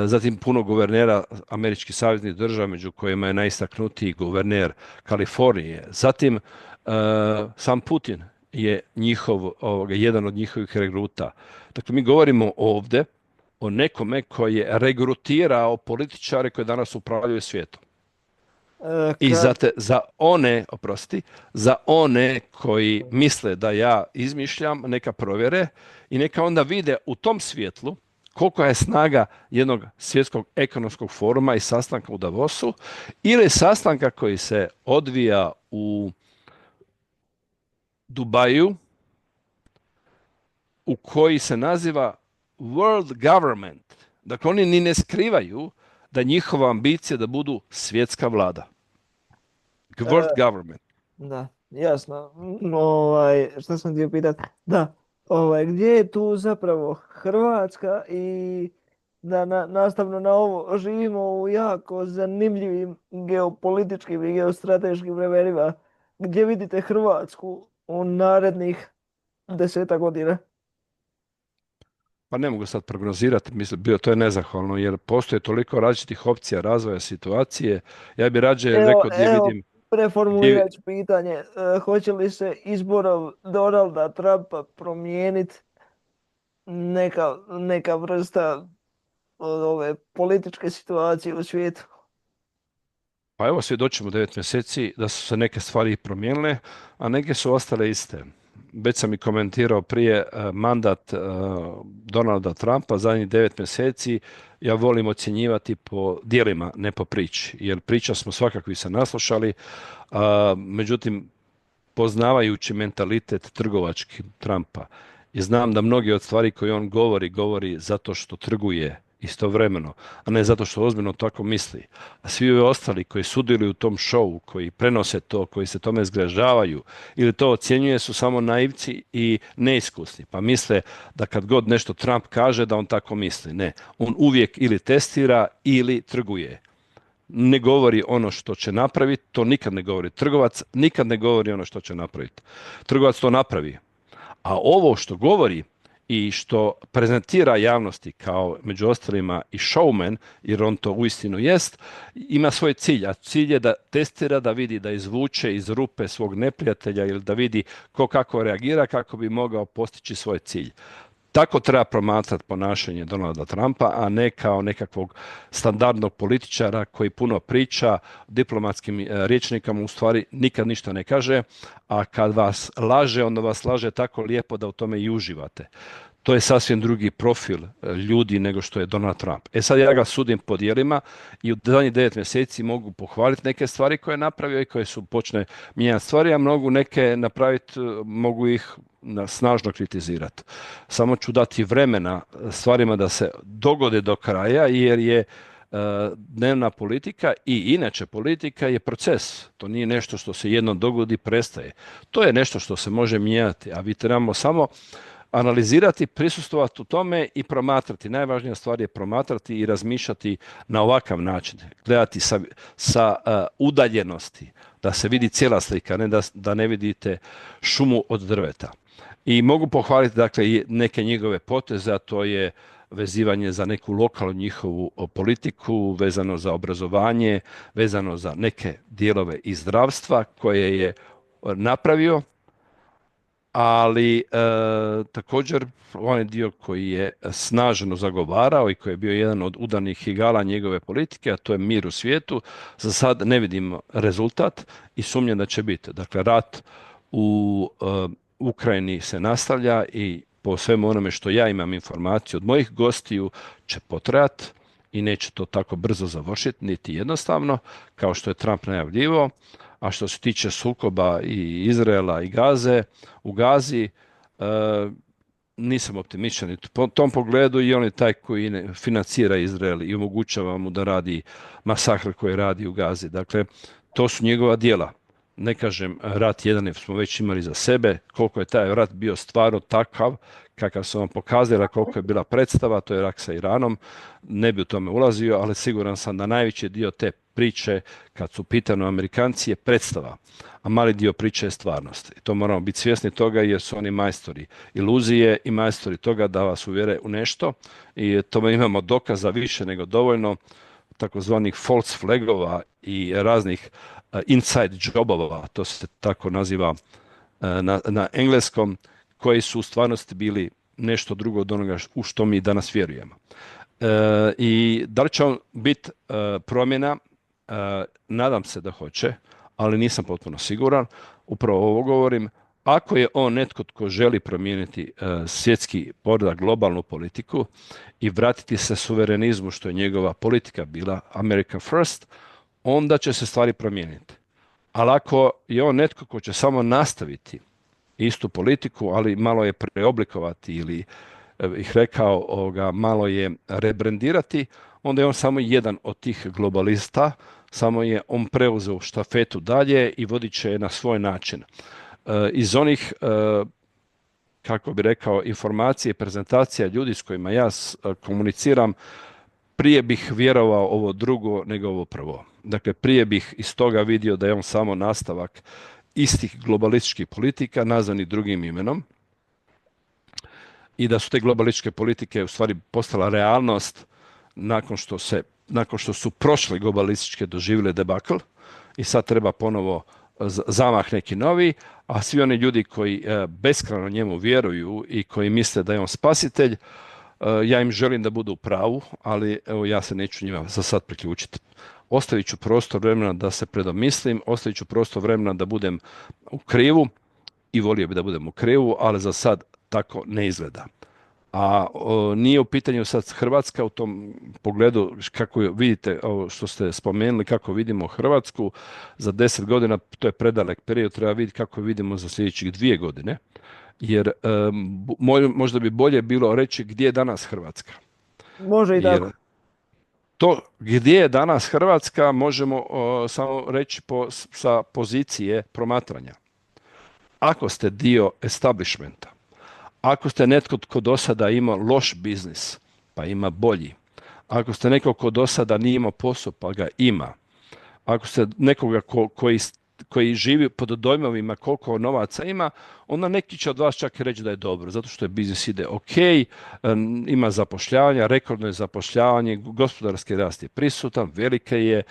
zatim puno guvernera američkih saveznih država, među kojima je najistaknutiji guverner Kalifornije. Zatim sam Putin je jedan od njihovih regruta. Dakle, mi govorimo ovdje o nekome koji je regrutirao političare koji danas upravljaju svijetom. I za one koji misle da ja izmišljam, neka provjere i neka onda vide u tom svjetlu kolika je snaga jednog svjetskog ekonomskog foruma i sastanka u Davosu ili sastanka koji se odvija u Dubaju, u koji se naziva World Government. Dakle, oni ni ne skrivaju da njihova ambicija da budu svjetska vlada. World Government.
Da, jasno. Što sam htio pitati? Da, gdje je tu zapravo Hrvatska i da nastavno na ovo živimo u jako zanimljivim geopolitičkim i geostrateškim vremenima. Gdje vidite Hrvatsku u narednih 10 godina?
Pa ne mogu sad prognozirati, mislim, to je nezahvalno, jer postoje toliko različitih opcija razvoja situacije. Ja bi rađe rekao gdje vidim...
Preformulirat ću pitanje. Hoće li se izborom Donalda Trumpa promijeniti neka vrsta ove političke situacije u svijetu?
Pa evo, svjedočimo 9 mjeseci da su se neke stvari promijenile, a neke su ostale iste. Već sam i komentirao prije mandat Donalda Trumpa, zadnjih 9 mjeseci, ja volim ocjenjivati po djelima, ne po priči. Jer priča smo svakakvi se naslušali, međutim, poznavajući mentalitet trgovački Trumpa, i znam da mnogi od stvari koje on govori zato što trguje istovremeno, a ne zato što ozbiljno tako misli. A svi ovi ostali koji sudjeluju u tom šovu, koji prenose to, koji se tome zgražavaju ili to ocjenjuje, su samo naivci i neiskusni. Pa misle da kad god nešto Trump kaže da on tako misli. Ne, on uvijek ili testira ili trguje. Ne govori ono što će napraviti, to nikad ne govori. Trgovac nikad ne govori ono što će napraviti. Trgovac to napravi. A ovo što govori i što prezentira javnosti kao među ostalima i showman, jer on to uistinu jest, ima svoj cilj, a cilj je da testira, da vidi, da izvuče iz rupe svog neprijatelja ili da vidi ko kako reagira kako bi mogao postići svoj cilj. Tako treba promatrati ponašanje Donalda Trumpa, a ne kao nekakvog standardnog političara koji puno priča, diplomatskim rječnikama u stvari nikad ništa ne kaže, a kad vas laže, onda vas laže tako lijepo da u tome i uživate. To je sasvim drugi profil ljudi nego što je Donald Trump. Sad ja ga sudim po djelima i u zadnjih 9 mjeseci mogu pohvaliti neke stvari koje je napravio i koje su počne mijenjati stvari, a mogu neke napraviti, mogu ih snažno kritizirati. Samo ću dati vremena stvarima da se dogode do kraja, jer je dnevna politika i inače politika je proces. To nije nešto što se jednom dogodi i prestaje. To je nešto što se može mijenjati, a mi trebamo samo analizirati, prisustvovati u tome i promatrati. Najvažnija stvar je promatrati i razmišljati na ovakav način. Gledati sa udaljenosti, da se vidi cijela slika, ne da ne vidite šumu od drveta. I mogu pohvaliti dakle i neke njegove poteze, a to je vezivanje za neku lokalnu njihovu politiku, vezano za obrazovanje, vezano za neke dijelove iz zdravstva koje je napravio, ali također onaj dio koji je snažno zagovarao i koji je bio jedan od udarnih igala njegove politike, a to je mir u svijetu, za sad ne vidimo rezultat i sumnjam da će biti. Dakle, rat u Ukrajini se nastavlja i po svemu onome što ja imam informaciju od mojih gostiju će potrajati i neće to tako brzo završiti, niti jednostavno, kao što je Trump najavljivao. A što se tiče sukoba i Izraela i Gaze, u Gazi, nisam optimističan u tom pogledu i on je taj koji financira Izrael i omogućava mu da radi masakr koji radi u Gazi. Dakle, to su njegova djela. Ne kažem, rat jedan smo već imali za sebe, koliko je taj rat bio stvarno takav, kakav su vam pokazali, koliko je bila predstava, to je rat sa Iranom, ne bi u tome ulazio, ali siguran sam da najveći dio te priče, kad su pitani Amerikanci, je predstava, a mali dio priče je stvarnost. I to moramo biti svjesni toga jer su oni majstori iluzije i majstori toga da vas uvjere u nešto i tome imamo dokaza više nego dovoljno, takozvanih false flagova i raznih inside jobova, to se tako naziva na engleskom, koji su u stvarnosti bili nešto drugo od onoga u što mi danas vjerujemo. I da li će on biti promjena? Nadam se da hoće, ali nisam potpuno siguran. Upravo ovo govorim. Ako je on netko tko želi promijeniti svjetski poredak, globalnu politiku i vratiti se suverenizmu, što je njegova politika bila, America First, onda će se stvari promijeniti. Ali ako je on netko ko će samo nastaviti istu politiku, ali malo je preoblikovati ili bih rekao malo je rebrendirati, onda je on samo jedan od tih globalista, samo je on preuzeo štafetu dalje i vodit će je na svoj način. Iz onih, kako bi rekao, informacije i prezentacija ljudi s kojima ja komuniciram, prije bih vjerovao ovo drugo nego ovo prvo. Dakle, prije bih iz toga vidio da je on samo nastavak istih globalističkih politika nazvani drugim imenom i da su te globalističke politike u stvari postala realnost nakon što su prošle globalističke doživjele debakl i sad treba ponovo zamah neki novi, a svi oni ljudi koji beskrajno njemu vjeruju i koji misle da je on spasitelj, ja im želim da budu u pravu, ali evo ja se neću njima za sad priključiti. Ostavit ću prostor vremena da se predomislim, ostavit ću prostor vremena da budem u krivu i volio bi da budem u krivu, ali za sad tako ne izgleda. A nije u pitanju sad Hrvatska u tom pogledu, kako vidite, ovo što ste spomenuli, kako vidimo Hrvatsku za 10 godina, to je predalek period, treba vidjeti kako vidimo za sljedećih 2 godine, jer možda bi bolje bilo reći gdje je danas Hrvatska.
Može i tako.
To gdje je danas Hrvatska možemo samo reći sa pozicije promatranja. Ako ste dio establishmenta, ako ste netko tko do sada ima loš biznis, pa ima bolji. Ako ste neko ko do sada nije imao posao, pa ga ima. Ako ste nekoga koji živi pod dojmovima koliko novaca ima, onda neki će od vas čak reći da je dobro, zato što je biznis ide ok, ima zapošljavanja, rekordno je zapošljavanje, gospodarski rast je prisutan, velike je,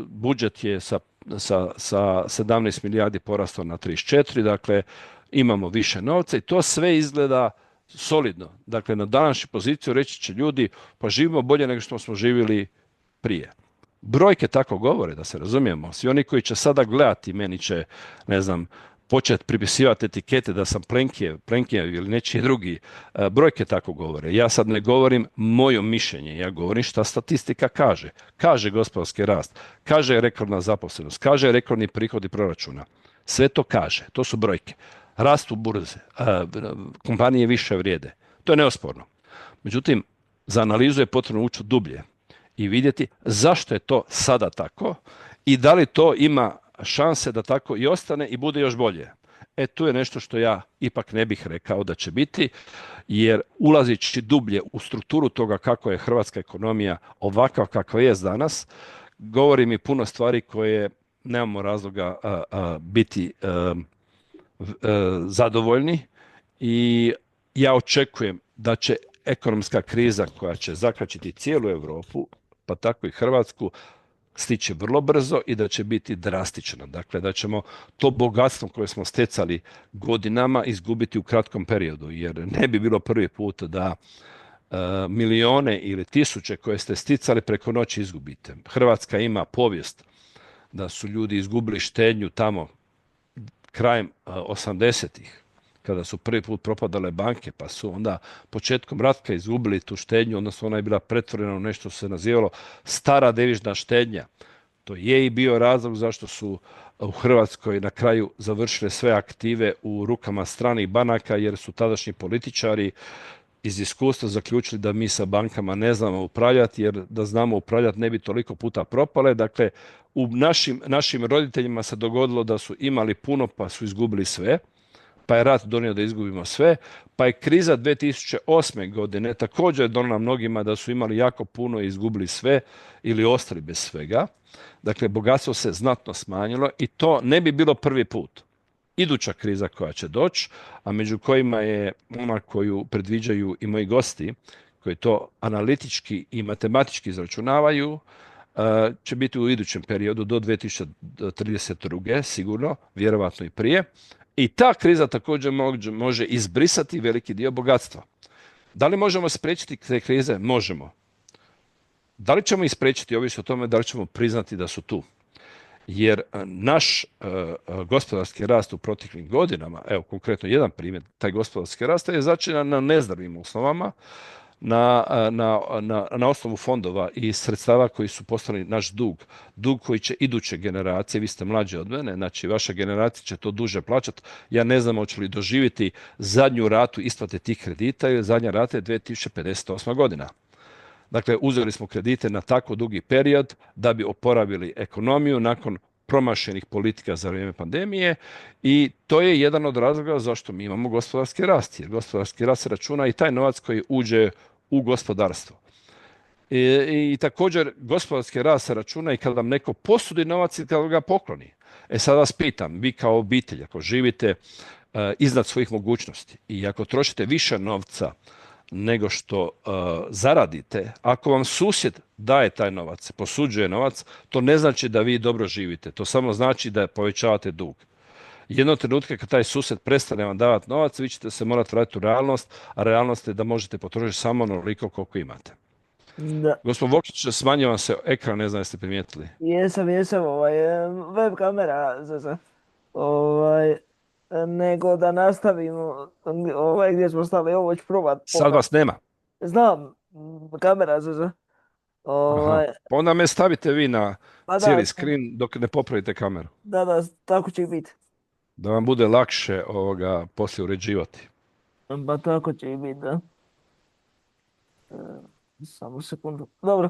budžet je sa 17 milijardi porastao na 34, dakle imamo više novca i to sve izgleda solidno. Dakle, na današnju poziciju reći će ljudi, pa živimo bolje nego što smo živjeli prije. Brojke tako govore, da se razumijemo. Svi oni koji će sada gledati, meni će, ne znam, početi pripisivati etikete da sam Plenkijev ili nečiji drugi. Brojke tako govore. Ja sad ne govorim moje mišljenje, ja govorim šta statistika kaže. Kaže gospodarski rast, kaže rekordna zaposlenost, kaže rekordni prihodi proračuna. Sve to kaže, to su brojke. Rastu burze, kompanije više vrijede. To je neosporno. Međutim, za analizu je potrebno ući dublje i vidjeti zašto je to sada tako i da li to ima šanse da tako i ostane i bude još bolje. Tu je nešto što ja ipak ne bih rekao da će biti, jer ulazeći dublje u strukturu toga kako je hrvatska ekonomija ovakva kakva je danas, govori mi puno stvari koje nemamo razloga biti zadovoljni i ja očekujem da će ekonomska kriza koja će zakačiti cijelu Europu, pa tako i Hrvatsku, stići vrlo brzo i da će biti drastična. Dakle, da ćemo to bogatstvo koje smo stecali godinama izgubiti u kratkom periodu, jer ne bi bilo prvi put da milione ili tisuće koje ste sticali preko noći izgubite. Hrvatska ima povijest da su ljudi izgubili štednju tamo krajem 80-ih, kada su prvi put propadale banke, pa su onda početkom rata izgubili tu štednju, odnosno ona je bila pretvorena u nešto što se nazivalo stara devizna štednja. To je i bio razlog zašto su u Hrvatskoj na kraju završile sve aktive u rukama stranih banaka, jer su tadašnji političari iz iskustva zaključili da mi sa bankama ne znamo upravljati, jer da znamo upravljati ne bi toliko puta propale. Dakle, u našim roditeljima se dogodilo da su imali puno pa su izgubili sve, pa je rat donio da izgubimo sve, pa je kriza 2008. godine također donijela mnogima da su imali jako puno i izgubili sve ili ostali bez svega. Dakle, bogatstvo se znatno smanjilo i to ne bi bilo prvi put. Iduća kriza koja će doći, a među kojima je ona koju predviđaju i moji gosti, koji to analitički i matematički izračunavaju, će biti u idućem periodu do 2032. sigurno, vjerovatno i prije. I ta kriza također može izbrisati veliki dio bogatstva. Da li možemo spriječiti te krize? Možemo. Da li ćemo ih spriječiti, ovisi o tome da li ćemo priznati da su tu. Jer naš gospodarski rast u proteklim godinama, evo konkretno jedan primjer, taj gospodarski rast je začinjen na nezdravim osnovama, na osnovu fondova i sredstava koji su postali naš dug koji će iduće generacije, vi ste mlađi od mene, znači vaša generacija će to duže plaćati, ja ne znam hoće li doživjeti zadnju ratu isplate tih kredita, jer zadnja rata je 2058. godina. Dakle, uzeli smo kredite na tako dugi period da bi oporavili ekonomiju nakon promašenih politika za vrijeme pandemije i to je jedan od razloga zašto mi imamo gospodarski rast. Jer gospodarski rast računa i taj novac koji uđe u gospodarstvo. I također gospodarski rast se računa i kada vam neko posudi novac i kada ga pokloni. Sad vas pitam, vi kao obitelj, ako živite iznad svojih mogućnosti i ako trošite više novca nego što zaradite, ako vam susjed daje taj novac, posuđuje novac, to ne znači da vi dobro živite. To samo znači da povećavate dug. Jednog trenutka kad taj susjed prestane vam davati novac, vi ćete se morati vratiti u realnost, a realnost je da možete potrošiti samo onoliko koliko imate.
Da.
Gospodin Vokšić, smanjio vam se ekran, ne znam jeste primijetili.
Jesam, web kamera, nego da nastavimo, gdje smo stali, ovo ću probat.
Sad vas nema.
Znam, kamera,
Aha. Pa onda me stavite vi na
pa
cijeli
da,
screen dok ne popravite kameru.
da, tako će i biti.
Da vam bude lakše poslije uređivati.
Pa tako će i biti, da. Samo sekundu. Dobro,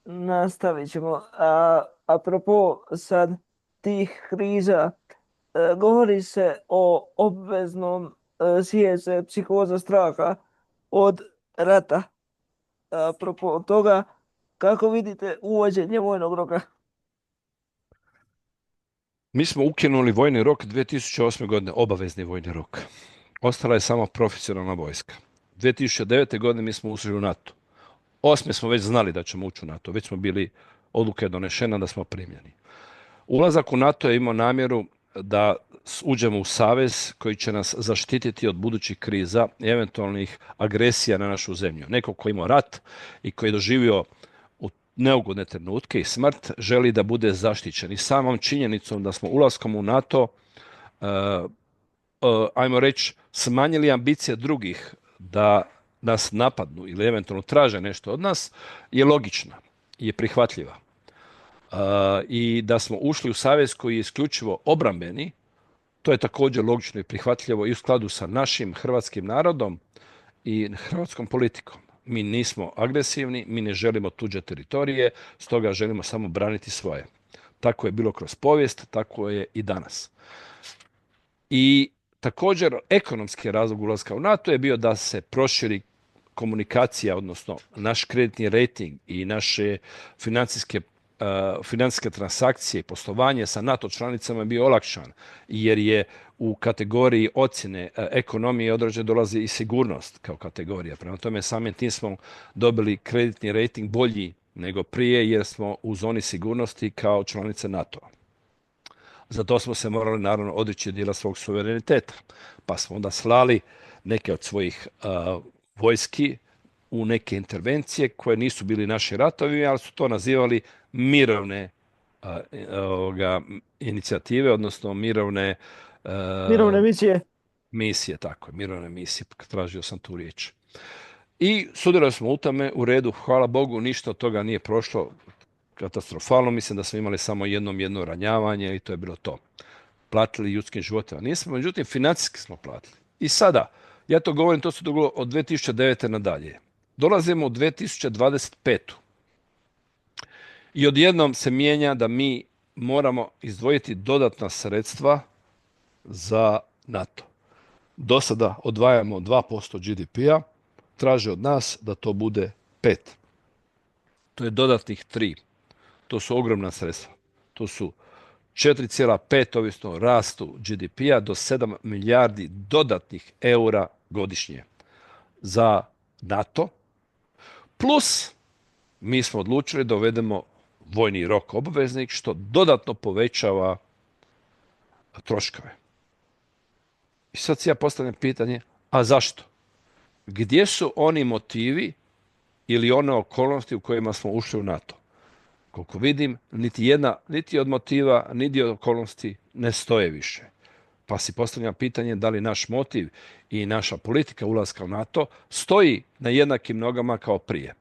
nastavit ćemo. Apropo sad tih kriza, govori se o obveznom siječe psihoza straha od rata. Apropo toga, kako vidite uvođenje vojnog roka?
Mi smo ukinuli vojni rok 2008. godine, obavezni vojni rok. Ostala je samo profesionalna vojska. 2009. godine mi smo ušli u NATO. 2008. smo već znali da ćemo ući u NATO, već smo bili, odluka je donešena da smo primljeni. Ulazak u NATO je imao namjeru da uđemo u savez koji će nas zaštititi od budućih kriza i eventualnih agresija na našu zemlju. Neko ko ima rat i koji je doživio neugodne trenutke i smrt, želi da bude zaštićen. I samom činjenicom da smo ulaskom u NATO, ajmo reći, smanjili ambicije drugih da nas napadnu ili eventualno traže nešto od nas, je logična, je prihvatljiva. I da smo ušli u savez koji je isključivo obrambeni, to je također logično i prihvatljivo i u skladu sa našim hrvatskim narodom i hrvatskom politikom. Mi nismo agresivni, mi ne želimo tuđe teritorije, stoga želimo samo braniti svoje. Tako je bilo kroz povijest, tako je i danas. I također ekonomski razlog ulaska u NATO je bio da se proširi komunikacija, odnosno naš kreditni rating i naše financijske transakcije i poslovanje sa NATO članicama je bio olakšan, jer je u kategoriji ocjene ekonomije određe dolazi i sigurnost kao kategorija. Prema tome, samim tim smo dobili kreditni rating bolji nego prije, jer smo u zoni sigurnosti kao članice NATO-a. Za to smo se morali naravno odreći dijela svog suvereniteta, pa smo onda slali neke od svojih vojski u neke intervencije koje nisu bili naši ratovi, ali su to nazivali mirovne inicijative, odnosno mirovne
Mirovne misije.
misije, tako je, mirovne misije, tražio sam tu riječ. I sudjelovali smo u tome, u redu, hvala Bogu, ništa od toga nije prošlo katastrofalno, mislim da smo imali samo jedno ranjavanje i to je bilo to. Platili ljudskim životima nismo, međutim financijski smo platili. I sada, ja to govorim, to se dogodilo od 2009. nadalje. Dolazimo u 2025. I odjednom se mijenja da mi moramo izdvojiti dodatna sredstva za NATO. Do sada odvajamo 2% GDP-a, traže od nas da to bude 5. To je dodatnih 3. To su ogromna sredstva. To su 4,5 ovisno o rastu GDP-a do 7 milijardi dodatnih eura godišnje za NATO. Plus, mi smo odlučili da uvedemo vojni rok obveznik, što dodatno povećava troškove. I sad si ja postavljam pitanje, a zašto? Gdje su oni motivi ili one okolnosti u kojima smo ušli u NATO? Koliko vidim, niti od motiva, niti od okolnosti ne stoje više. Pa si postavljam pitanje da li naš motiv i naša politika ulaska u NATO stoji na jednakim nogama kao prije.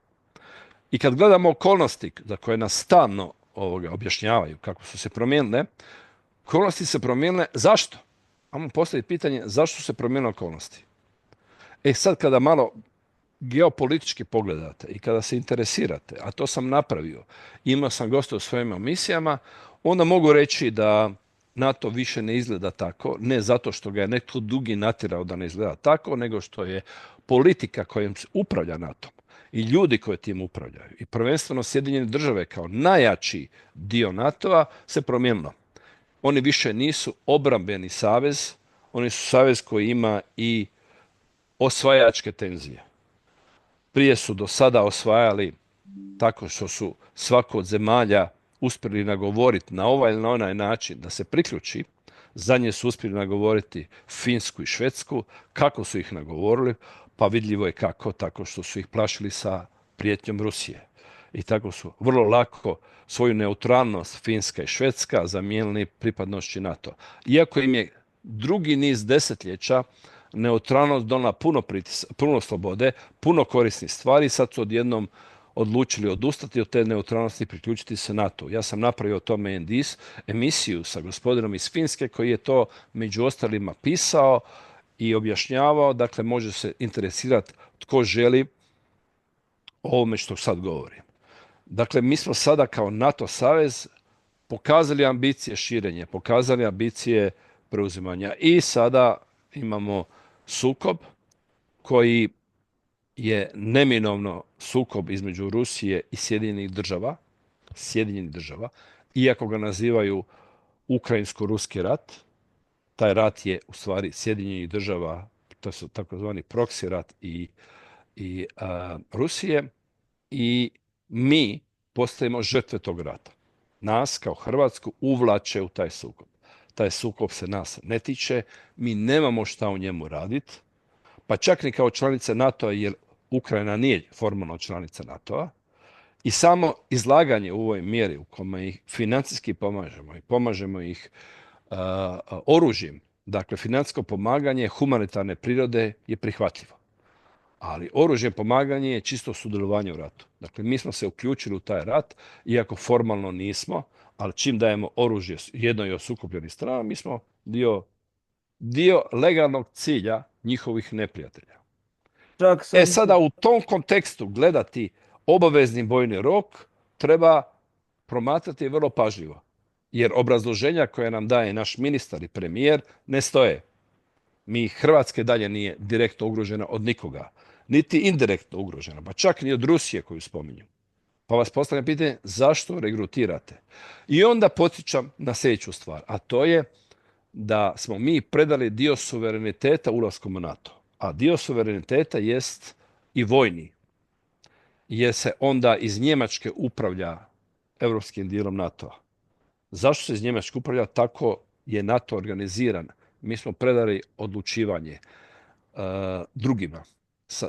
I kad gledamo okolnosti za koje nas stalno objašnjavaju kako su se promijenile, okolnosti se promijenile, zašto? Ajmo postaviti pitanje zašto su se promijenile okolnosti. Sad kada malo geopolitički pogledate i kada se interesirate, a to sam napravio, imao sam goste u svojim emisijama, onda mogu reći da NATO više ne izgleda tako, ne zato što ga je netko drugi natjerao da ne izgleda tako, nego što je politika kojom se upravlja NATO i ljudi koji tim upravljaju i prvenstveno Sjedinjene države kao najjači dio NATO-a se promijenilo. Oni više nisu obrambeni savez, oni su savez koji ima i osvajačke tenzije. Prije su do sada osvajali tako što su svako od zemalja uspjeli nagovoriti na ovaj ili na onaj način da se priključi. Zadnje su uspjeli nagovoriti Finsku i Švedsku. Kako su ih nagovorili? Pa vidljivo je kako, tako što su ih plašili sa prijetnjom Rusije. I tako su vrlo lako svoju neutralnost Finska i Švedska zamijenili pripadnošću NATO. Iako im je drugi niz desetljeća neutralnost donala puno slobode, puno korisnih stvari, sad su odjednom odlučili odustati od te neutralnosti i priključiti se NATO. Ja sam napravio o tome emisiju sa gospodinom iz Finske koji je to među ostalima pisao i objašnjavao, dakle može se interesirati tko želi o ovome što sad govorim. Dakle, mi smo sada kao NATO savez pokazali ambicije širenja, pokazali ambicije preuzimanja i sada imamo sukob koji je neminovno sukob između Rusije i Sjedinjenih država, iako ga nazivaju Ukrajinsko-ruski rat. Taj rat je u stvari Sjedinjenih država, to su takozvani proxy rat i Rusije, i mi postajemo žrtve tog rata. Nas kao Hrvatsku uvlače u taj sukob. Taj sukob se nas ne tiče, mi nemamo šta u njemu raditi, pa čak ni kao članica NATO-a, jer Ukrajina nije formalno članica NATO-a, i samo izlaganje u ovoj mjeri u kome ih financijski pomažemo i pomažemo ih oružjem, dakle financijsko pomaganje humanitarne prirode je prihvatljivo. Ali oružje pomaganje je čisto sudjelovanje u ratu. Dakle, mi smo se uključili u taj rat, iako formalno nismo, ali čim dajemo oružje jednoj od sukobljenih strana, mi smo dio legalnog cilja njihovih neprijatelja.
Čak
E
sam,
sada u tom kontekstu gledati obavezni vojni rok treba promatrati vrlo pažljivo. Jer obrazloženja koje nam daje naš ministar i premijer ne stoje. Hrvatske dalje nije direktno ugrožena od nikoga, niti indirektno ugrožena, pa čak ni od Rusije koju spominju. Pa vas postavljam pitanje zašto regrutirate? I onda podsjećam na sljedeću stvar, a to je da smo mi predali dio suvereniteta ulaskom u NATO. A dio suvereniteta jest i vojni, jer se onda iz Njemačke upravlja europskim dijelom NATO-a. Zašto se iz Njemačke upravlja? Tako je NATO organiziran. Mi smo predali odlučivanje drugima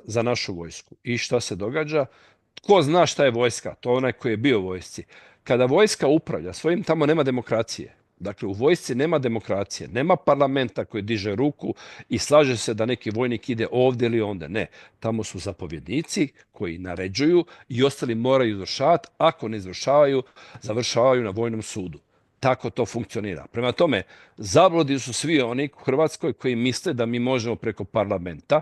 za našu vojsku. I šta se događa? Tko zna šta je vojska? To je onaj koji je bio u vojsci. Kada vojska upravlja, svojim tamo nema demokracije. Dakle, u vojsci nema demokracije, nema parlamenta koji diže ruku i slaže se da neki vojnik ide ovdje ili onda. Ne, tamo su zapovjednici koji naređuju i ostali moraju izvršavati. Ako ne izvršavaju, završavaju na vojnom sudu. Tako to funkcionira. Prema tome, zabludi su svi oni u Hrvatskoj koji misle da mi možemo preko parlamenta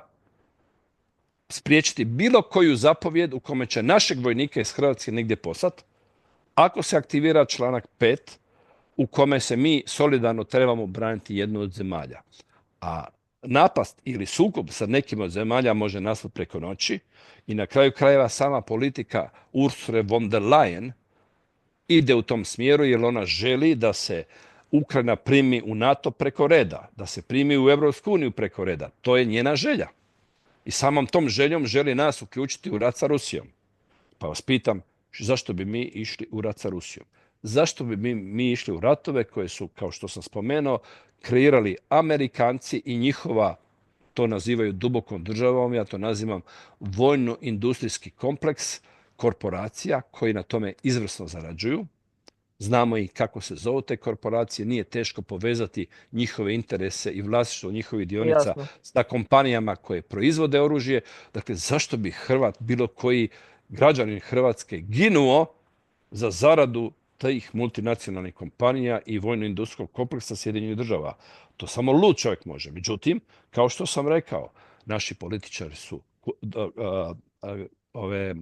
spriječiti bilo koju zapovjed u kome će našeg vojnika iz Hrvatske negdje poslati, ako se aktivira članak 5 u kome se mi solidarno trebamo braniti jednu od zemalja. A napast ili sukob sa nekim od zemalja može nastati preko noći i na kraju krajeva sama politika Ursule von der Leyen ide u tom smjeru jer ona želi da se Ukrajina primi u NATO preko reda, da se primi u Europsku uniju preko reda. To je njena želja. I samom tom željom želi nas uključiti u rat sa Rusijom. Pa vas pitam, zašto bi mi išli u rat sa Rusijom? Zašto bi mi išli u ratove koje su, kao što sam spomenuo, kreirali Amerikanci i njihova, to nazivaju dubokom državom, ja to nazivam vojno-industrijski kompleks korporacija koji na tome izvrsno zarađuju. Znamo i kako se zovu te korporacije, nije teško povezati njihove interese i vlasništvo njihovih dionica
jasno.
sa kompanijama koje proizvode oružje. Dakle, zašto bi Hrvat, bilo koji građanin Hrvatske ginuo za zaradu tih multinacionalnih kompanija i vojno-industrijskog kompleksa Sjedinjenih država? To samo lud čovjek može. Međutim, kao što sam rekao, naši političari su ove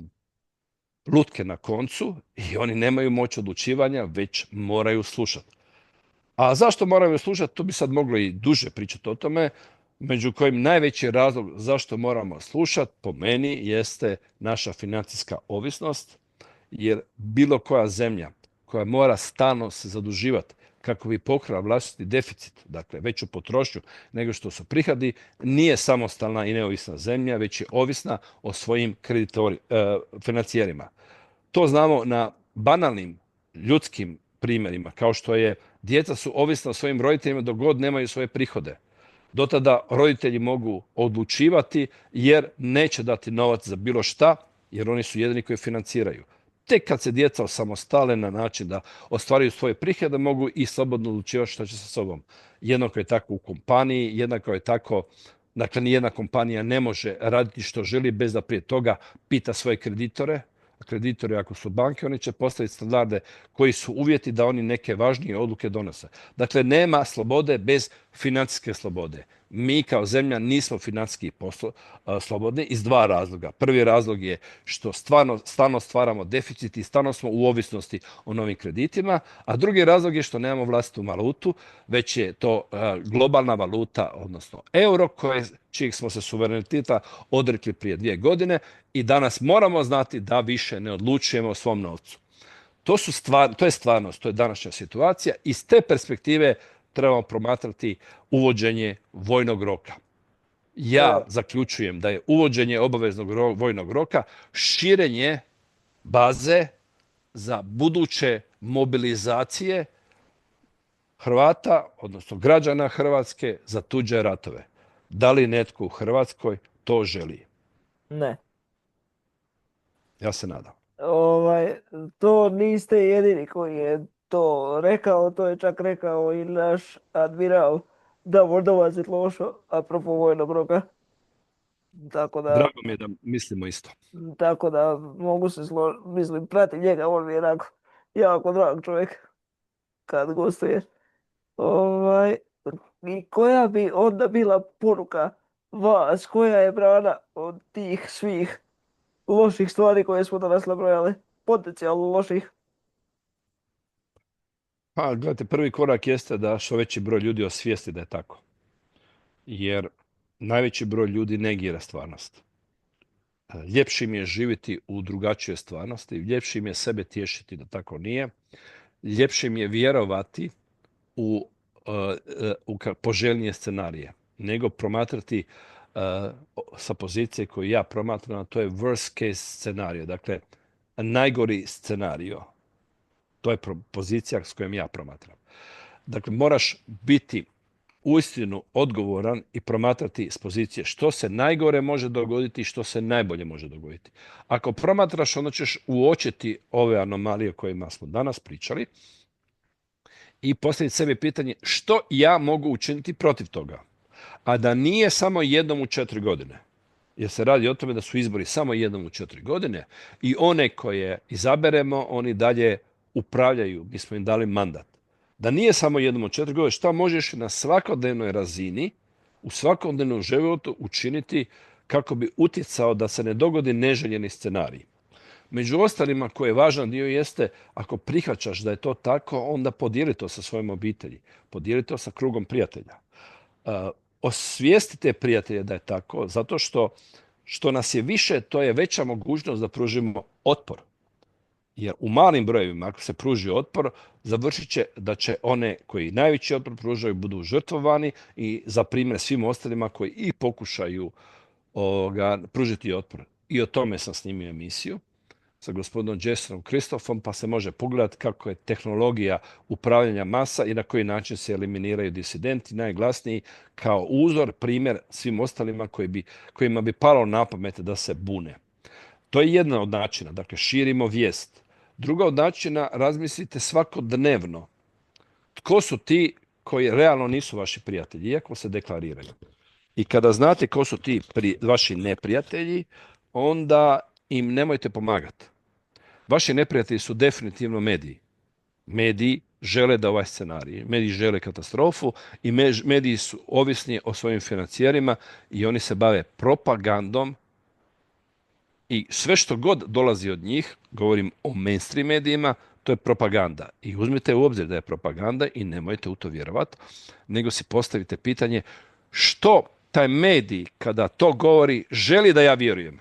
lutke na koncu i oni nemaju moć odlučivanja, već moraju slušati. A zašto moraju slušati? Tu bi sad moglo i duže pričati o tome, među kojim najveći razlog zašto moramo slušati, po meni, jeste naša financijska ovisnost, jer bilo koja zemlja koja mora stalno se zaduživati kako bi pokrila vlastiti deficit, dakle veću potrošnju nego što su prihodi, nije samostalna i neovisna zemlja, već je ovisna o svojim financijerima. To znamo na banalnim ljudskim primjerima, kao što je djeca su ovisna o svojim roditeljima dok god nemaju svoje prihode. Do tada roditelji mogu odlučivati jer neće dati novac za bilo šta, jer oni su jedini koji financiraju. Tek kad se djeca osamostale na način da ostvaruju svoje prihode, mogu i slobodno odlučivati što će sa sobom. Jednako je tako u kompaniji, jednako je tako, dakle, nijedna kompanija ne može raditi što želi bez da prije toga pita svoje kreditore. Kreditori, ako su banke, oni će postaviti standarde koji su uvjeti da oni neke važnije odluke donose. Dakle, nema slobode bez financijske slobode. Mi kao zemlja nismo financijski slobodni iz dva razloga. Prvi razlog je što stalno stvaramo deficit i stalno smo u ovisnosti o novim kreditima, a drugi razlog je što nemamo vlastitu valutu, već je to globalna valuta, odnosno euro, čijeg smo se suvereniteta odrekli prije 2 godine i danas moramo znati da više ne odlučujemo o svom novcu. To je stvarnost, to je današnja situacija. Iz te perspektive trebamo promatrati uvođenje vojnog roka. Ja zaključujem da je uvođenje obaveznog vojnog roka širenje baze za buduće mobilizacije Hrvata, odnosno građana Hrvatske, za tuđe ratove. Da li netko u Hrvatskoj to želi?
Ne.
Ja se nadam.
To niste jedini koji je to rekao, to je čak rekao i naš admiral Davor Dovazit-Lošo, apropo vojnog roka.
Drago mi je da mislimo isto.
Tako da mogu se mislim, prati njega, on mi je jako drag čovjek kad gostuje. I koja bi onda bila poruka vas, koja je brana od tih svih loših stvari koje smo danas nabrojali? Potencijalno loših.
Pa, gledajte, prvi korak jeste da što veći broj ljudi osvijesti da je tako. Jer najveći broj ljudi negira stvarnost. Ljepše im je živjeti u drugačijoj stvarnosti, ljepše im je sebe tješiti da tako nije, ljepše im je vjerovati u, poželjnije scenarije, nego promatrati sa pozicije koju ja promatram, a to je worst case scenario, dakle najgori scenario. To je pozicija s kojom ja promatram. Dakle, moraš biti uistinu odgovoran i promatrati s pozicije što se najgore može dogoditi i što se najbolje može dogoditi. Ako promatraš, onda ćeš uočiti ove anomalije o kojima smo danas pričali i postaviti sebi pitanje što ja mogu učiniti protiv toga. A da nije samo jednom u 4 godine. Jer se radi o tome da su izbori samo jednom u 4 godine i one koje izaberemo, oni dalje upravljaju. Mi smo im dali mandat. Da nije samo jednom u 4 godine, šta možeš na svakodnevnoj razini, u svakodnevnom životu učiniti kako bi utjecao da se ne dogodi neželjeni scenarij. Među ostalima koji je važan dio jeste, ako prihvaćaš da je to tako, onda podijeli to sa svojom obitelji, podijeli to sa krugom prijatelja. Osvijestite prijatelje da je tako, zato što nas je više, to je veća mogućnost da pružimo otpor. Jer u malim brojevima, ako se pruži otpor, završit će da će one koji najveći otpor pružaju budu žrtvovani i za primjer svim ostalima koji i pokušaju pružiti otpor. I o tome sam snimio emisiju sa gospodinom Jasonom Christophom, pa se može pogledati kako je tehnologija upravljanja masa i na koji način se eliminiraju disidenti, najglasniji, kao uzor, primjer svim ostalima kojima bi palo na pamet da se bune. To je jedna od načina, dakle širimo vijest. Druga od načina, razmislite svakodnevno tko su ti koji realno nisu vaši prijatelji, iako se deklariraju. I kada znate ko su ti vaši neprijatelji, onda im nemojte pomagati. Vaši neprijatelji su definitivno mediji. Mediji žele da ovaj scenarij, mediji žele katastrofu i mediji su ovisni o svojim financijerima i oni se bave propagandom i sve što god dolazi od njih, govorim o mainstream medijima, to je propaganda. I uzmite u obzir da je propaganda i nemojte u to vjerovati, nego si postavite pitanje što taj medij kada to govori želi da ja vjerujem.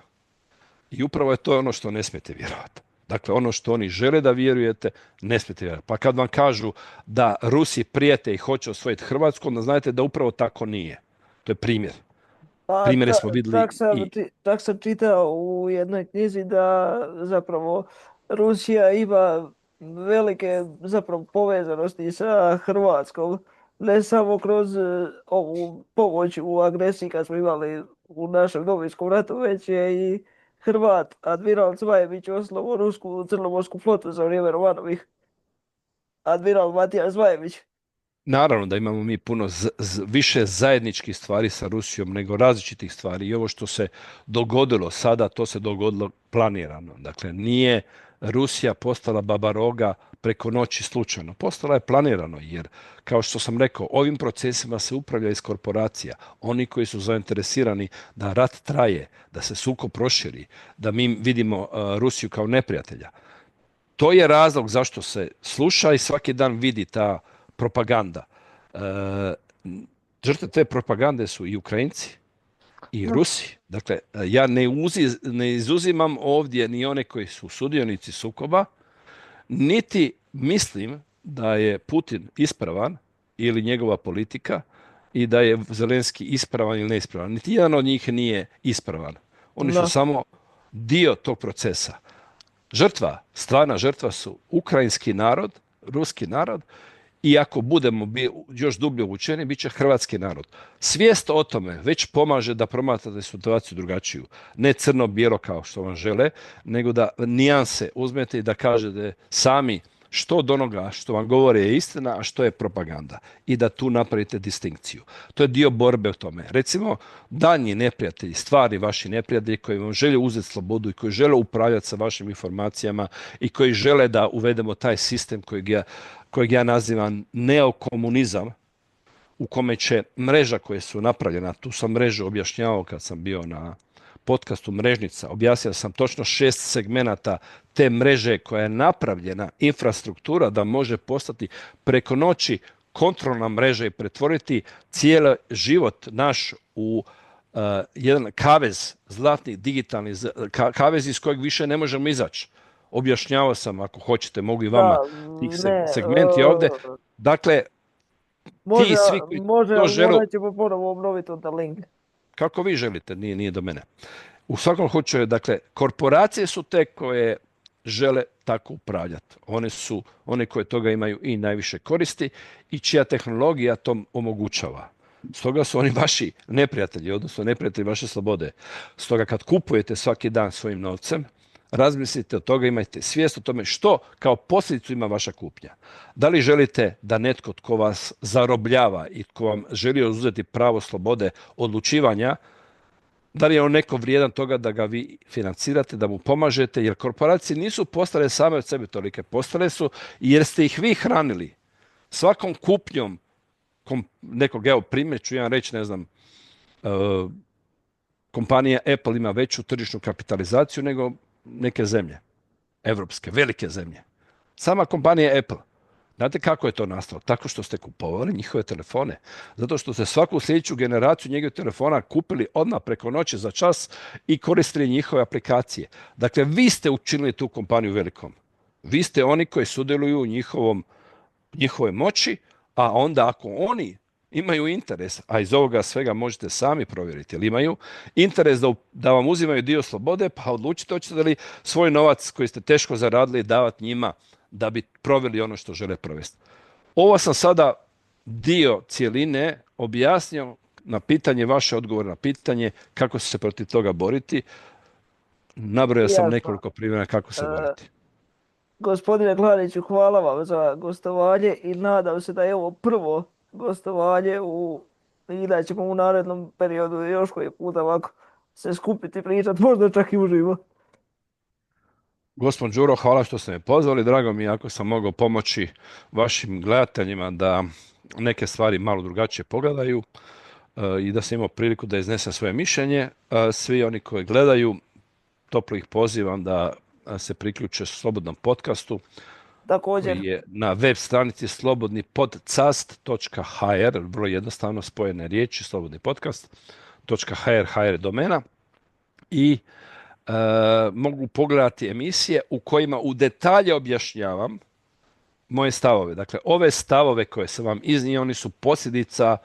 I upravo je to ono što ne smijete vjerovati. Dakle, ono što oni žele da vjerujete, ne smijete vjerovati. Pa kad vam kažu da Rusi prijete i hoće osvojiti Hrvatsku, onda znajte da upravo tako nije. To je primjer.
Pa
Primjere smo vidjeli i...
tak sam čitao u jednoj knjizi da zapravo Rusija ima velike zapravo povezanosti sa Hrvatskom. Ne samo kroz ovu pomoć u agresiji kad smo imali u našem Domovinskom ratu, već je i Hrvat admiral Zmajević osnovao rusku crnomorsku flotu za vrijeme Romanovih. Admiral Matija Zmajević.
Naravno da imamo mi puno više zajedničkih stvari sa Rusijom nego različitih stvari. I ovo što se dogodilo sada, to se dogodilo planirano. Dakle, nije Rusija postala baba roga preko noći slučajno. Postala je planirano jer, kao što sam rekao, ovim procesima se upravlja iz korporacija. Oni koji su zainteresirani da rat traje, da se sukob proširi, da mi vidimo Rusiju kao neprijatelja. To je razlog zašto se sluša i svaki dan vidi ta propaganda. Žrtve te propagande su i Ukrajinci i Rusi. Dakle, ja ne izuzimam ovdje ni one koji su sudionici sukoba, niti mislim da je Putin ispravan ili njegova politika i da je Zelenski ispravan ili neispravan. Niti jedan od njih nije ispravan. Oni su
Da.
samo dio tog procesa. Stvarna žrtva su ukrajinski narod, ruski narod i ako budemo još dublje uvučeni, bit će hrvatski narod. Svijest o tome već pomaže da promatrate situaciju drugačiju. Ne crno-bijelo kao što vam žele, nego da nijanse uzmete i da kažete sami što od onoga što vam govore je istina, a što je propaganda. I da tu napravite distinkciju. To je dio borbe o tome. Recimo, daljnji neprijatelji, stvari vaši neprijatelji koji vam žele uzeti slobodu i koji žele upravljati sa vašim informacijama i koji žele da uvedemo taj sistem kojeg ja nazivam neokomunizam, u kome će mreža koje su napravljena, tu sam mrežu objašnjavao kad sam bio na podcastu Mrežnica, objasnio sam točno 6 segmenata te mreže koja je napravljena, infrastruktura da može postati preko noći kontrolna mreža i pretvoriti cijeli život naš u jedan kavez, zlatni digitalni kavez iz kojeg više ne možemo izaći. Objašnjavao sam, ako hoćete, mogu i vama
Da,
tih
ne,
segmenti ovdje. Dakle,
može,
ti svi koji
može,
to
ali
žele,
morat ćemo ponovo obnoviti onda link.
kako vi želite, nije do mene. U svakom slučaju, dakle, korporacije su te koje žele tako upravljati. One koje toga imaju i najviše koristi i čija tehnologija to omogućava. Stoga su oni vaši neprijatelji, odnosno neprijatelji vaše slobode. Stoga kad kupujete svaki dan svojim novcem, razmislite o toga, imajte svijest o tome što kao posljedicu ima vaša kupnja. Da li želite da netko tko vas zarobljava i tko vam želi uzeti pravo slobode odlučivanja, da li je on neko vrijedan toga da ga vi financirate, da mu pomažete, jer korporacije nisu postale same od sebe tolike, postale su jer ste ih vi hranili. Svakom kupnjom nekog, evo primjer ću jedan reći, ne znam, kompanija Apple ima veću tržišnu kapitalizaciju nego neke zemlje, evropske, velike zemlje. Sama kompanija Apple. Znate kako je to nastalo? Tako što ste kupovali njihove telefone. Zato što ste svaku sljedeću generaciju njegovih telefona kupili odmah preko noći za čas i koristili njihove aplikacije. Dakle, vi ste učinili tu kompaniju velikom. Vi ste oni koji sudjeluju u njihovoj moći, a onda ako oni imaju interes, a iz ovoga svega možete sami provjeriti, ili imaju interes da vam uzimaju dio slobode, pa odlučite hoćete li svoj novac koji ste teško zaradili davati njima da bi proveli ono što žele provesti. Ovo sam sada dio cjeline objasnio na pitanje, vaše odgovore na pitanje kako se protiv toga boriti. Nabrojao sam
Jasno.
nekoliko primjera kako se
E,
boriti.
Gospodine Klariću, hvala vam za gostovanje i nadam se da je ovo prvo gostovanje i da ćemo u narednom periodu još koji puta ovako se skupiti i pričati, možda čak i uživo.
Gospod Đuro, hvala što ste me pozvali. Drago mi je ako sam mogao pomoći vašim gledateljima da neke stvari malo drugačije pogledaju i da sam imao priliku da iznesem svoje mišljenje. Svi oni koji gledaju, toplo ih pozivam da se priključe slobodnom podcastu koji
Također,
je na web stranici slobodnipodcast.hr, vrlo jednostavno spojene riječi, slobodni podcast.hr je domena i mogu pogledati emisije u kojima u detalje objašnjavam moje stavove. Dakle, ove stavove koje sam vam iznio, oni su posljedica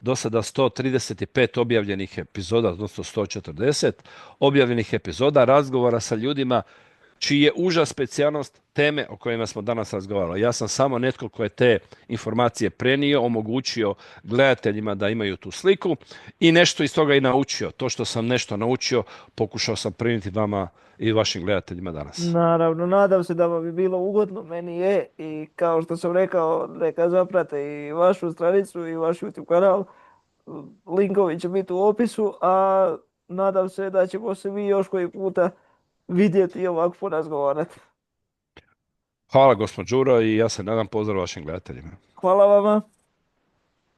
do sada 135 objavljenih epizoda, odnosno 140 objavljenih epizoda razgovora sa ljudima čiji je uža specijalnost teme o kojima smo danas razgovarali. Ja sam samo netko tko je te informacije prenio, omogućio gledateljima da imaju tu sliku i nešto iz toga i naučio. To što sam nešto naučio, pokušao sam prenijeti vama i vašim gledateljima danas.
naravno, nadam se da vam je bilo ugodno, meni je i kao što sam rekao, neka zaprate i vašu stranicu i vaš YouTube kanal. Linkovi će biti u opisu, a nadam se da ćemo se mi još koji puta vidjeti i ovako porazgovarati.
Hvala gospod Đuro i ja se nadam pozdrav vašim gledateljima.
Hvala vama.